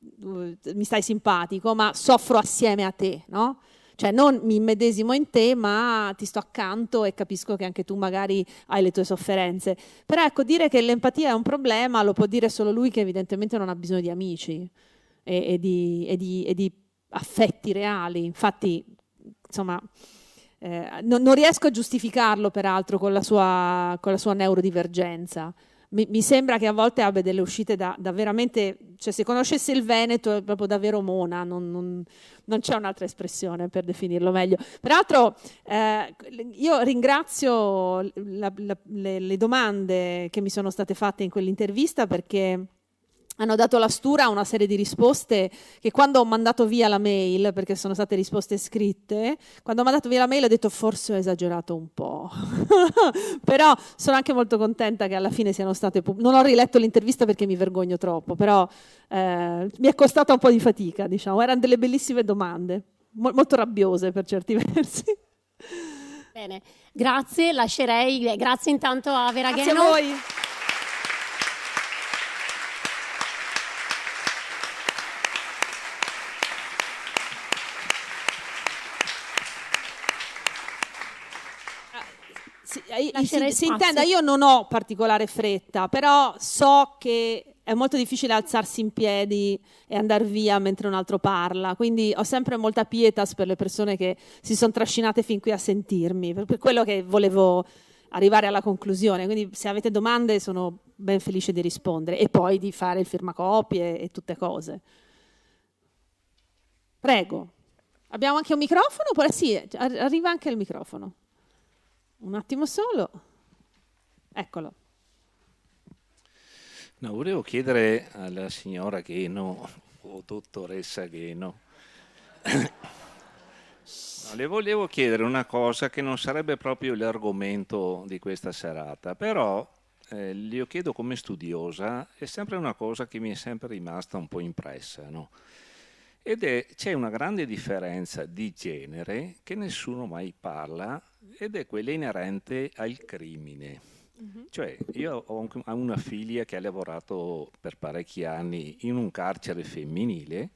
Speaker 4: mi stai simpatico, ma soffro assieme a te, no? Cioè non mi immedesimo in te, ma ti sto accanto e capisco che anche tu magari hai le tue sofferenze. Però ecco, dire che l'empatia è un problema lo può dire solo lui, che evidentemente non ha bisogno di amici e di affetti reali. Infatti, insomma, non riesco a giustificarlo peraltro con la sua neurodivergenza. Mi sembra che a volte abbia delle uscite da veramente, cioè se conoscesse il Veneto è proprio davvero mona, non c'è un'altra espressione per definirlo meglio. Peraltro io ringrazio le domande che mi sono state fatte in quell'intervista, perché hanno dato la stura a una serie di risposte che, quando ho mandato via la mail, perché sono state risposte scritte, quando ho mandato via la mail ho detto forse ho esagerato un po'. Però sono anche molto contenta che alla fine siano state non ho riletto l'intervista perché mi vergogno troppo, però mi è costata un po' di fatica, diciamo. Erano delle bellissime domande, molto rabbiose per certi versi.
Speaker 3: Bene, grazie, lascerei, grazie intanto a Vera Gheno.
Speaker 4: Grazie a voi. Si intenda, io non ho particolare fretta, però so che è molto difficile alzarsi in piedi e andare via mentre un altro parla, quindi ho sempre molta pietas per le persone che si sono trascinate fin qui a sentirmi, per quello che volevo arrivare alla conclusione. Quindi se avete domande sono ben felice di rispondere e poi di fare il firmacopie e tutte cose. Prego. Abbiamo anche un microfono? Oppure sì, arriva anche il microfono. Un attimo solo. Eccolo.
Speaker 5: No, volevo chiedere alla signora Gheno o dottoressa Gheno, le volevo chiedere una cosa che non sarebbe proprio l'argomento di questa serata, però glielo chiedo come studiosa, è sempre una cosa che mi è sempre rimasta un po' impressa, no? C'è una grande differenza di genere che nessuno mai parla, ed è quella inerente al crimine. Cioè, io ho una figlia che ha lavorato per parecchi anni in un carcere femminile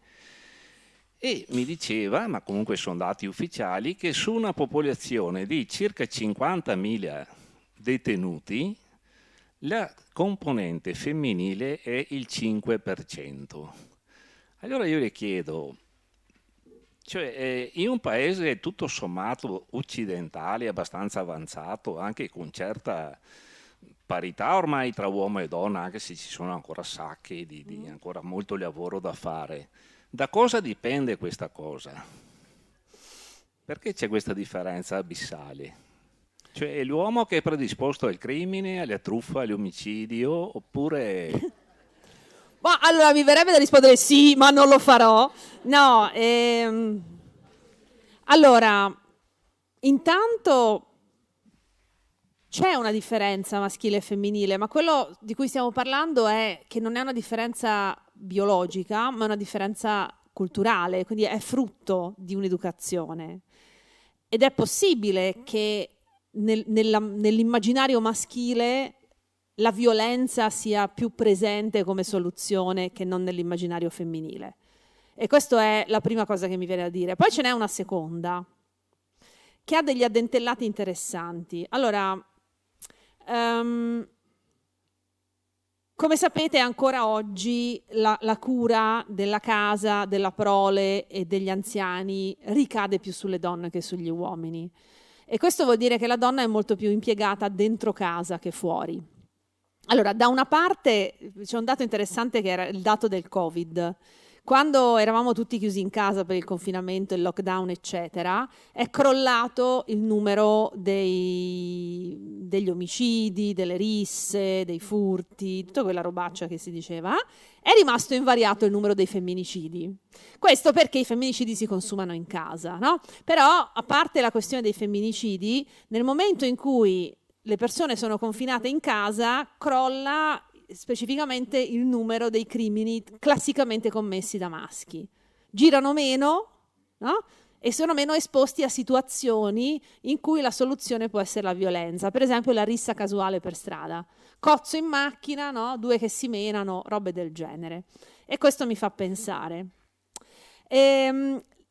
Speaker 5: e mi diceva, ma comunque sono dati ufficiali, che su una popolazione di circa 50.000 detenuti la componente femminile è il 5%. Allora io le chiedo, cioè in un paese tutto sommato occidentale, abbastanza avanzato, anche con certa parità ormai tra uomo e donna, anche se ci sono ancora sacche di ancora molto lavoro da fare, da cosa dipende questa cosa? Perché c'è questa differenza abissale? Cioè è l'uomo che è predisposto al crimine, alla truffa, all'omicidio, oppure...
Speaker 4: Ma allora mi verrebbe da rispondere sì, ma non lo farò. No, allora, intanto c'è una differenza maschile e femminile, ma quello di cui stiamo parlando è che non è una differenza biologica, ma è una differenza culturale, quindi è frutto di un'educazione. Ed è possibile che nell'immaginario maschile la violenza sia più presente come soluzione che non nell'immaginario femminile. E questa è la prima cosa che mi viene da dire. Poi ce n'è una seconda, che ha degli addentellati interessanti. Allora, come sapete, ancora oggi la cura della casa, della prole e degli anziani ricade più sulle donne che sugli uomini. E questo vuol dire che la donna è molto più impiegata dentro casa che fuori. Allora, da una parte c'è un dato interessante che era il dato del Covid. quando eravamo tutti chiusi in casa per il confinamento, il lockdown, eccetera, è crollato il numero degli omicidi, delle risse, dei furti, tutta quella robaccia che si diceva. È rimasto invariato il numero dei femminicidi. Questo perché i femminicidi si consumano in casa, no? Però, a parte la questione dei femminicidi, nel momento in cui le persone sono confinate in casa, crolla specificamente il numero dei crimini classicamente commessi da maschi. Girano meno, no? E sono meno esposti a situazioni in cui la soluzione può essere la violenza. Per esempio la rissa casuale per strada. Cozzo in macchina, no? Due che si menano, robe del genere. E questo mi fa pensare.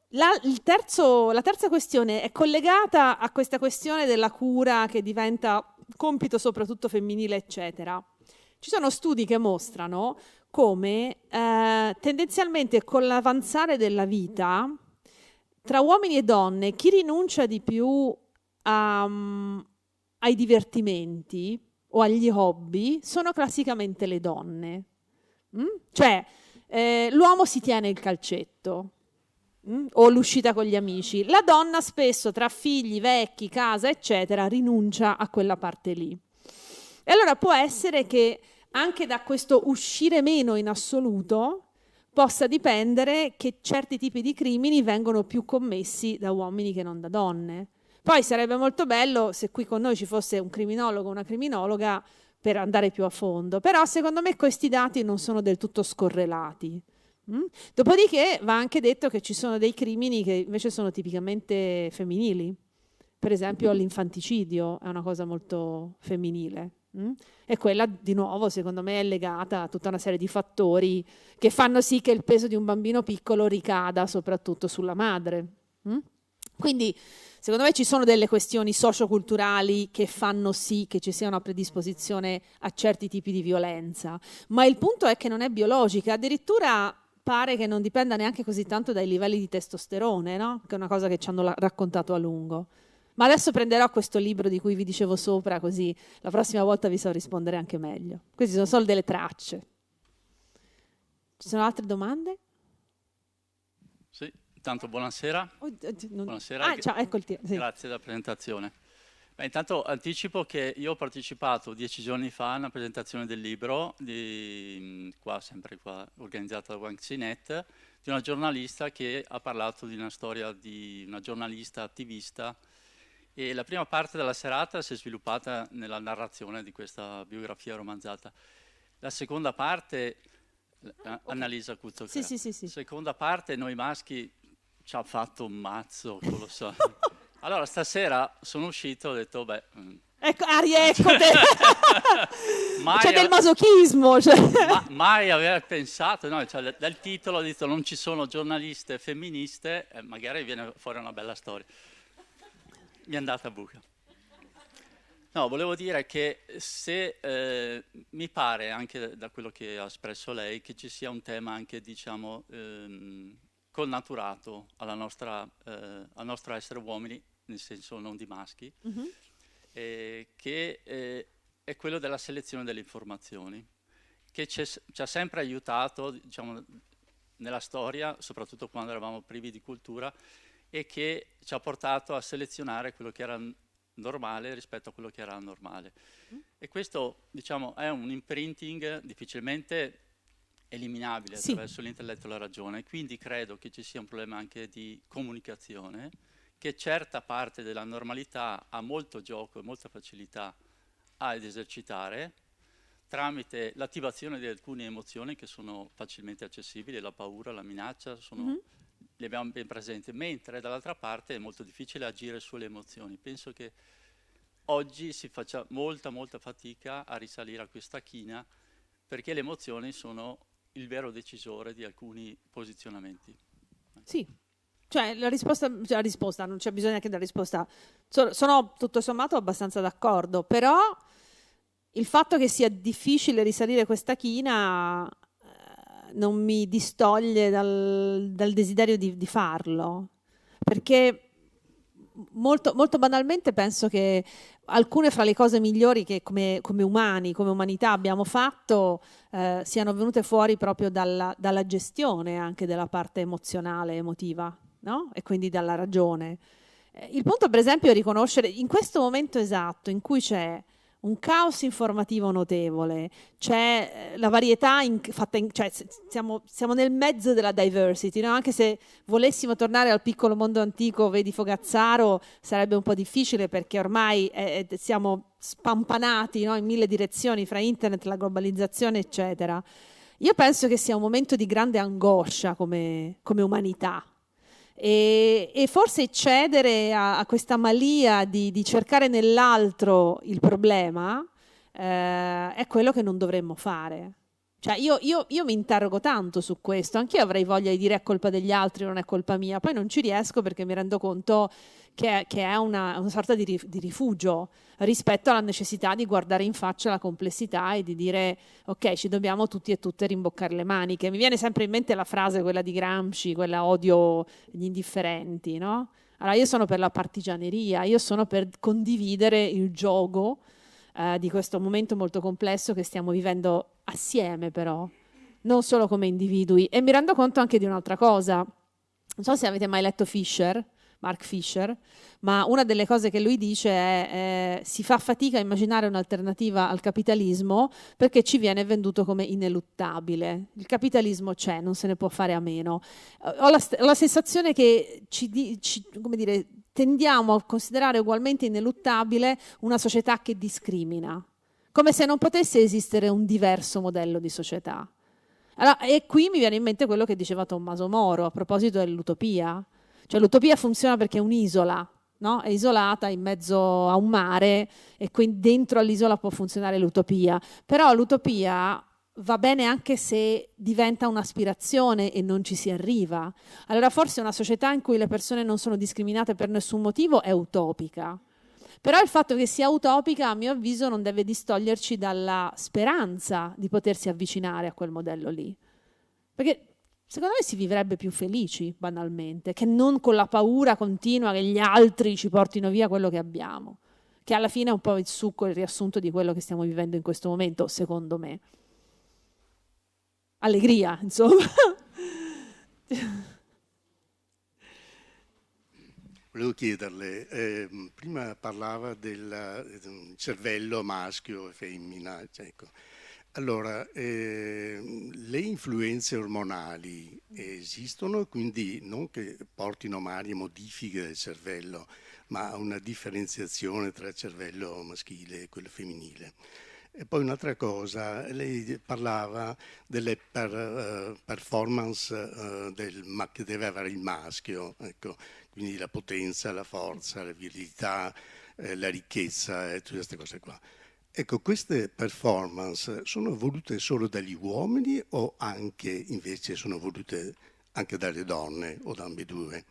Speaker 4: La terza questione è collegata a questa questione della cura che diventa compito soprattutto femminile, eccetera. Ci sono studi che mostrano come tendenzialmente con l'avanzare della vita, tra uomini e donne, chi rinuncia di più ai divertimenti o agli hobby sono classicamente le donne. Cioè, l'uomo si tiene il calcetto o l'uscita con gli amici. La donna spesso tra figli, vecchi, casa, eccetera, rinuncia a quella parte lì. E allora può essere che anche da questo uscire meno in assoluto possa dipendere che certi tipi di crimini vengono più commessi da uomini che non da donne. Poi sarebbe molto bello se qui con noi ci fosse un criminologo o una criminologa per andare più a fondo, però secondo me questi dati non sono del tutto scorrelati. Dopodiché va anche detto che ci sono dei crimini che invece sono tipicamente femminili. Per esempio l'infanticidio è una cosa molto femminile. E quella di nuovo secondo me è legata a tutta una serie di fattori che fanno sì che il peso di un bambino piccolo ricada soprattutto sulla madre. Quindi secondo me ci sono delle questioni socioculturali che fanno sì che ci sia una predisposizione a certi tipi di violenza, ma il punto è che non è biologica, addirittura pare che non dipenda neanche così tanto dai livelli di testosterone, no? Che è una cosa che ci hanno raccontato a lungo. Ma adesso prenderò questo libro di cui vi dicevo sopra, così la prossima volta vi so rispondere anche meglio. Queste sono solo delle tracce. Ci sono altre domande?
Speaker 6: Sì, intanto buonasera. Buonasera.
Speaker 4: Ciao, ecco il tiro. Sì.
Speaker 6: Grazie della presentazione. Intanto anticipo che io ho partecipato 10 giorni fa a una presentazione del libro, sempre qua, organizzata da Wanxinet, di una giornalista che ha parlato di una storia di una giornalista attivista. E la prima parte della serata si è sviluppata nella narrazione di questa biografia romanzata. La seconda parte, Annalisa Cuzzocrea.
Speaker 4: Sì.
Speaker 6: Seconda parte, noi maschi ci ha fatto un mazzo colossale. Allora stasera sono uscito e ho detto,
Speaker 4: Ecco, eccote! C'è del masochismo! Cioè.
Speaker 6: Mai aver pensato, no, cioè, dal titolo ho detto non ci sono giornaliste femministe, magari viene fuori una bella storia. Mi è andata a buca. No, volevo dire che se mi pare, anche da quello che ha espresso lei, che ci sia un tema anche, diciamo, connaturato al nostro essere uomini, nel senso non di maschi, che è quello della selezione delle informazioni, che ci ha sempre aiutato, diciamo, nella storia, soprattutto quando eravamo privi di cultura, e che ci ha portato a selezionare quello che era normale rispetto a quello che era anormale. E questo, diciamo, è un imprinting difficilmente eliminabile attraverso l'intelletto e la ragione, quindi credo che ci sia un problema anche di comunicazione, che certa parte della normalità ha molto gioco e molta facilità ad esercitare tramite l'attivazione di alcune emozioni che sono facilmente accessibili, la paura, la minaccia, le abbiamo ben presenti, mentre dall'altra parte è molto difficile agire sulle emozioni. Penso che oggi si faccia molta fatica a risalire a questa china, perché le emozioni sono il vero decisore di alcuni posizionamenti.
Speaker 4: Sì, cioè la risposta non c'è bisogno neanche della risposta. Sono tutto sommato abbastanza d'accordo, però il fatto che sia difficile risalire questa china non mi distoglie dal desiderio di farlo, perché molto, molto banalmente penso che alcune fra le cose migliori che come umani, come umanità abbiamo fatto siano venute fuori proprio dalla gestione anche della parte emozionale, emotiva, no? E quindi dalla ragione. Il punto, per esempio, è riconoscere in questo momento esatto in cui c'è un caos informativo notevole, c'è la varietà cioè siamo nel mezzo della diversity, no? Anche se volessimo tornare al piccolo mondo antico, vedi Fogazzaro, sarebbe un po' difficile perché ormai siamo spampanati, no? In mille direzioni fra internet, la globalizzazione, eccetera. Io penso che sia un momento di grande angoscia come umanità. E forse cedere a questa malia di cercare nell'altro il problema è quello che non dovremmo fare. Cioè io mi interrogo tanto su questo, anch'io avrei voglia di dire è colpa degli altri, non è colpa mia, poi non ci riesco perché mi rendo conto che è una sorta di rifugio rispetto alla necessità di guardare in faccia la complessità e di dire ok, ci dobbiamo tutti e tutte rimboccare le maniche. Mi viene sempre in mente la frase, quella di Gramsci, quella odio gli indifferenti, no? Allora io sono per la partigianeria, io sono per condividere il gioco di questo momento molto complesso che stiamo vivendo assieme, però non solo come individui. E mi rendo conto anche di un'altra cosa, non so se avete mai letto Mark Fisher, ma una delle cose che lui dice è si fa fatica a immaginare un'alternativa al capitalismo perché ci viene venduto come ineluttabile. Il capitalismo c'è, non se ne può fare a meno. Ho la sensazione che come dire, tendiamo a considerare ugualmente ineluttabile una società che discrimina, come se non potesse esistere un diverso modello di società. Allora, e qui mi viene in mente quello che diceva Tommaso Moro a proposito dell'utopia. Cioè l'utopia funziona perché è un'isola, no? È isolata in mezzo a un mare e quindi dentro all'isola può funzionare l'utopia. Però l'utopia va bene anche se diventa un'aspirazione e non ci si arriva. Allora forse una società in cui le persone non sono discriminate per nessun motivo è utopica. Però il fatto che sia utopica, a mio avviso, non deve distoglierci dalla speranza di potersi avvicinare a quel modello lì. Perché secondo me si vivrebbe più felici, banalmente, che non con la paura continua che gli altri ci portino via quello che abbiamo, che alla fine è un po' il succo, il riassunto di quello che stiamo vivendo in questo momento, secondo me. Allegria, insomma.
Speaker 7: Volevo chiederle, prima parlava del cervello maschio e femmina, ecco. Allora, le influenze ormonali esistono, quindi non che portino magari a modifiche del cervello, ma a una differenziazione tra il cervello maschile e quello femminile. E poi un'altra cosa, lei parlava delle performance che deve avere il maschio, ecco, quindi la potenza, la forza, la virilità, la ricchezza e tutte queste cose qua. Ecco, queste performance sono volute solo dagli uomini o anche invece sono volute anche dalle donne o da ambedue?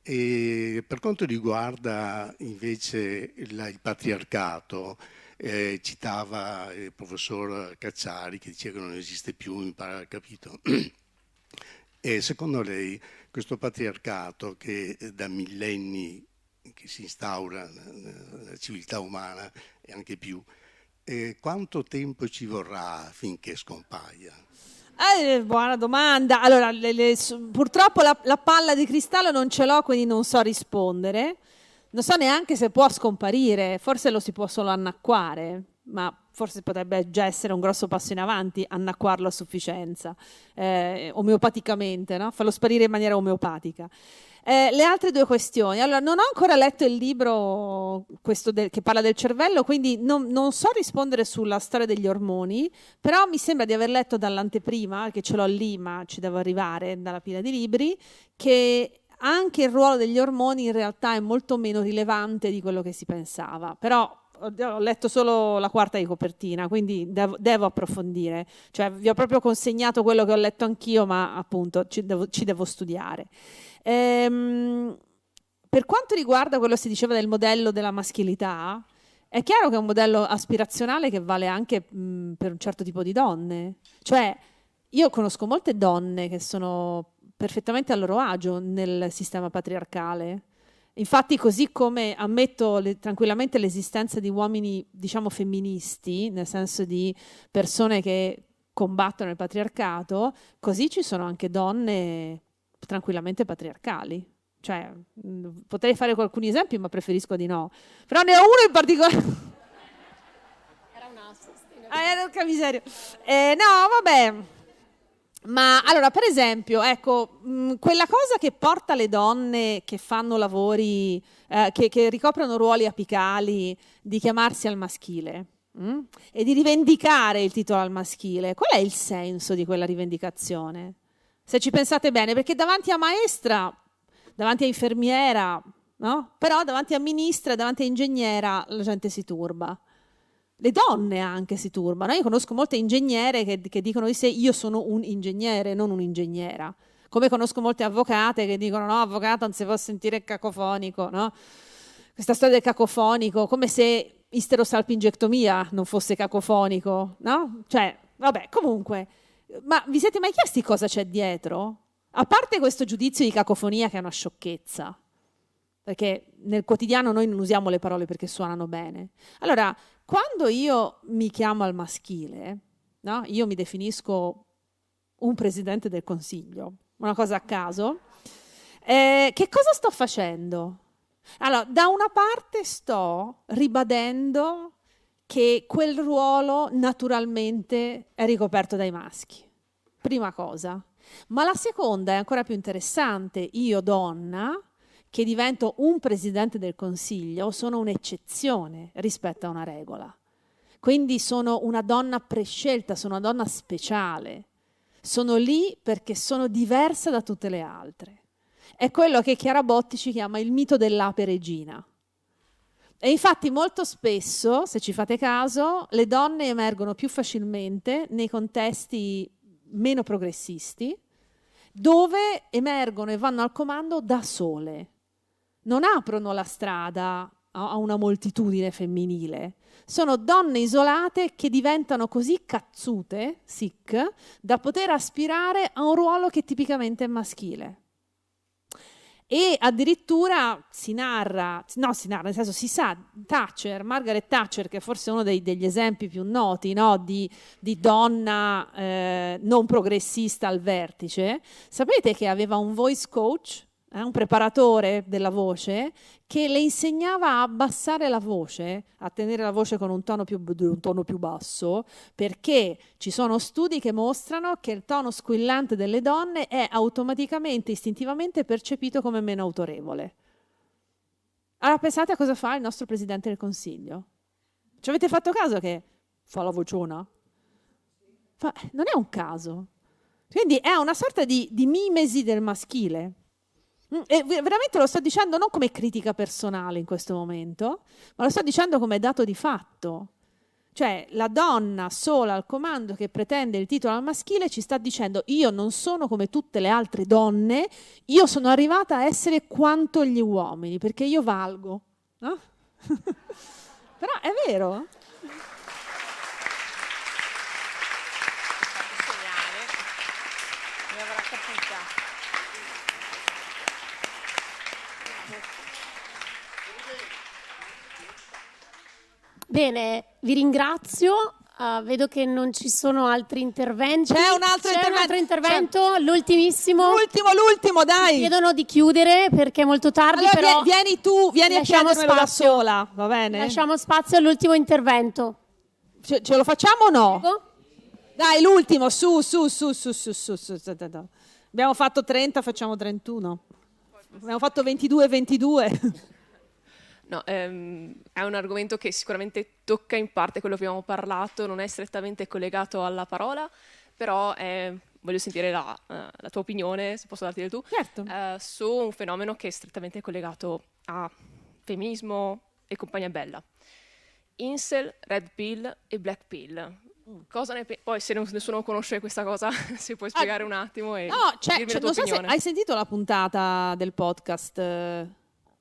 Speaker 7: E per quanto riguarda invece il patriarcato, citava il professor Cacciari che diceva che non esiste più, mi pare, capito? E secondo lei questo patriarcato che da millenni che si instaura nella civiltà umana e anche più, quanto tempo ci vorrà finché scompaia?
Speaker 4: Buona domanda. Allora, purtroppo la palla di cristallo non ce l'ho, quindi non so rispondere. Non so neanche se può scomparire, forse lo si può solo annacquare, ma forse potrebbe già essere un grosso passo in avanti annacquarlo a sufficienza, omeopaticamente, no? Farlo sparire in maniera omeopatica. Le altre due questioni. Allora, non ho ancora letto il libro che parla del cervello, quindi non so rispondere sulla storia degli ormoni, però mi sembra di aver letto dall'anteprima, che ce l'ho lì, ma ci devo arrivare dalla pila di libri, che anche il ruolo degli ormoni in realtà è molto meno rilevante di quello che si pensava. Però ho letto solo la quarta di copertina, quindi devo approfondire. Cioè, vi ho proprio consegnato quello che ho letto anch'io, ma appunto ci devo studiare. Per quanto riguarda quello che si diceva del modello della maschilità, è chiaro che è un modello aspirazionale che vale anche per un certo tipo di donne. Cioè, io conosco molte donne che sono perfettamente a loro agio nel sistema patriarcale. Infatti, così come ammetto tranquillamente l'esistenza di uomini, diciamo, femministi, nel senso di persone che combattono il patriarcato, così ci sono anche donne tranquillamente patriarcali. Cioè, potrei fare alcuni esempi, ma preferisco di no. Però ne ho uno in particolare.
Speaker 3: Era un assist.
Speaker 4: Porca miseria. No, vabbè. Ma allora, per esempio, ecco, quella cosa che porta le donne che fanno lavori, che ricoprono ruoli apicali, di chiamarsi al maschile e di rivendicare il titolo al maschile, qual è il senso di quella rivendicazione? Se ci pensate bene, perché davanti a maestra, davanti a infermiera, no? Però davanti a ministra, davanti a ingegnera, la gente si turba. Le donne anche si turbano. Io conosco molte ingegnere che dicono di sé: io sono un ingegnere, non un'ingegnera. Come conosco molte avvocate che dicono: no, avvocato non si può sentire cacofonico, no? Questa storia del cacofonico, come se isterosalpingectomia non fosse cacofonico, no? Cioè, vabbè, comunque. Ma vi siete mai chiesti cosa c'è dietro? A parte questo giudizio di cacofonia, che è una sciocchezza, perché nel quotidiano noi non usiamo le parole perché suonano bene. Allora, quando io mi chiamo al maschile, no? Io mi definisco un presidente del Consiglio, una cosa a caso, che cosa sto facendo? Allora, da una parte sto ribadendo che quel ruolo naturalmente è ricoperto dai maschi, prima cosa. Ma la seconda è ancora più interessante. Io, donna, che divento un presidente del Consiglio, sono un'eccezione rispetto a una regola. Quindi sono una donna prescelta, sono una donna speciale. Sono lì perché sono diversa da tutte le altre. È quello che Chiara Bottici chiama il mito dell'ape regina. E infatti molto spesso, se ci fate caso, le donne emergono più facilmente nei contesti meno progressisti, dove emergono e vanno al comando da sole. Non aprono la strada a una moltitudine femminile. Sono donne isolate che diventano così cazzute, sic, da poter aspirare a un ruolo che tipicamente è maschile. E addirittura si sa, Margaret Thatcher, che forse è uno degli esempi più noti, no? di donna non progressista al vertice, sapete che aveva un voice coach, un preparatore della voce, che le insegnava a abbassare la voce, a tenere la voce con un tono più basso, perché ci sono studi che mostrano che il tono squillante delle donne è automaticamente, istintivamente percepito come meno autorevole. Allora pensate a cosa fa il nostro Presidente del Consiglio. Ci avete fatto caso che fa la vociona? Non è un caso. Quindi è una sorta di mimesi del maschile. E veramente lo sto dicendo non come critica personale in questo momento, ma lo sto dicendo come dato di fatto. Cioè, la donna sola al comando che pretende il titolo al maschile ci sta dicendo: io non sono come tutte le altre donne, io sono arrivata a essere quanto gli uomini, perché io valgo. No? Però è vero.
Speaker 3: Bene, vi ringrazio. Vedo che non ci sono altri interventi.
Speaker 4: C'è un altro
Speaker 3: intervento, l'ultimissimo.
Speaker 4: L'ultimo, dai.
Speaker 3: Chiedono di chiudere perché è molto tardi,
Speaker 4: allora,
Speaker 3: però
Speaker 4: vieni a chiedermelo da sola, va bene?
Speaker 3: Lasciamo spazio all'ultimo intervento.
Speaker 4: Ce lo facciamo o no?
Speaker 3: Prego?
Speaker 4: Dai, l'ultimo, su. Abbiamo fatto 30, facciamo 31. Abbiamo fatto 22.
Speaker 8: No, è un argomento che sicuramente tocca in parte quello che abbiamo parlato, non è strettamente collegato alla parola, però voglio sentire la tua opinione, se posso darti del tu,
Speaker 4: certo.
Speaker 8: Su un fenomeno che è strettamente collegato a femminismo e compagnia bella. Incel, Red Pill e Black Pill. Cosa ne poi se nessuno conosce questa cosa, se puoi spiegare un attimo e dirmi la tua opinione.
Speaker 4: Hai sentito la puntata del podcast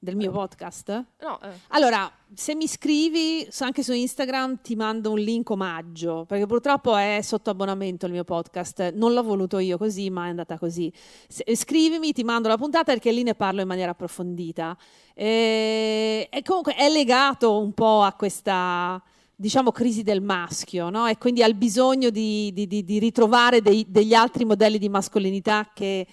Speaker 4: Del mio podcast?
Speaker 8: No.
Speaker 4: Allora, se mi scrivi anche su Instagram ti mando un link omaggio, perché purtroppo è sotto abbonamento il mio podcast, non l'ho voluto io così, ma è andata così. Scrivimi, ti mando la puntata perché lì ne parlo in maniera approfondita. E comunque è legato un po' a questa, diciamo, crisi del maschio, no? E quindi al bisogno di ritrovare degli altri modelli di mascolinità che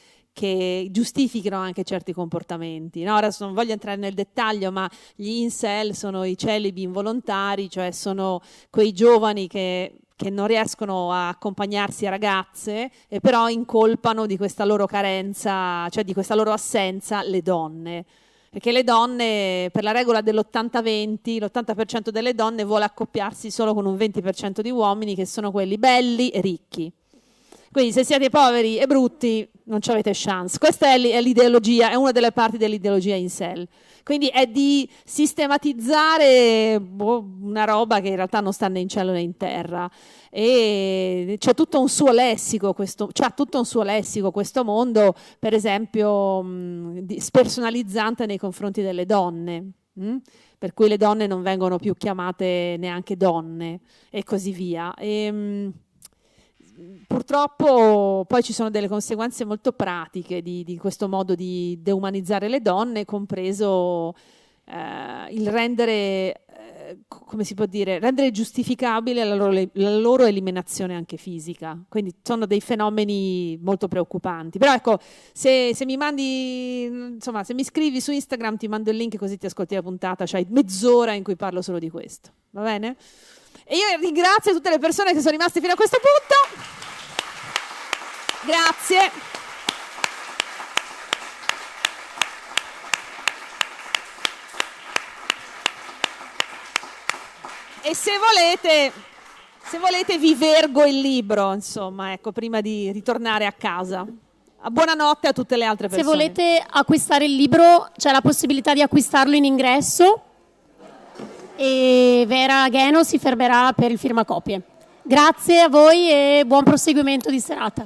Speaker 4: giustificano anche certi comportamenti, no? Ora non voglio entrare nel dettaglio, ma gli incel sono i celibi involontari, cioè sono quei giovani che non riescono a accompagnarsi a ragazze e però incolpano di questa loro carenza, cioè di questa loro assenza, le donne. Perché le donne, per la regola dell'80-20, l'80% delle donne vuole accoppiarsi solo con un 20% di uomini, che sono quelli belli e ricchi. Quindi se siete poveri e brutti non ci avete chance. Questa è l'ideologia, è una delle parti dell'ideologia incel. Quindi è di sistematizzare una roba che in realtà non sta né in cielo né in terra. E c'è tutto un suo lessico questo mondo, per esempio spersonalizzante nei confronti delle donne. Per cui le donne non vengono più chiamate neanche donne e così via. Purtroppo poi ci sono delle conseguenze molto pratiche di questo modo di deumanizzare le donne, compreso il rendere, come si può dire, rendere giustificabile la loro eliminazione anche fisica. Quindi sono dei fenomeni molto preoccupanti. Però ecco, se mi mandi, insomma, se mi scrivi su Instagram ti mando il link così ti ascolti la puntata, c'hai mezz'ora in cui parlo solo di questo. Va bene? E io ringrazio tutte le persone che sono rimaste fino a questo punto. Grazie. E se volete vi vergo il libro, insomma, ecco, prima di ritornare a casa. Buonanotte a tutte le altre persone.
Speaker 3: Se volete acquistare il libro c'è la possibilità di acquistarlo in ingresso e Vera Gheno si fermerà per il firmacopie. Grazie a voi e buon proseguimento di serata.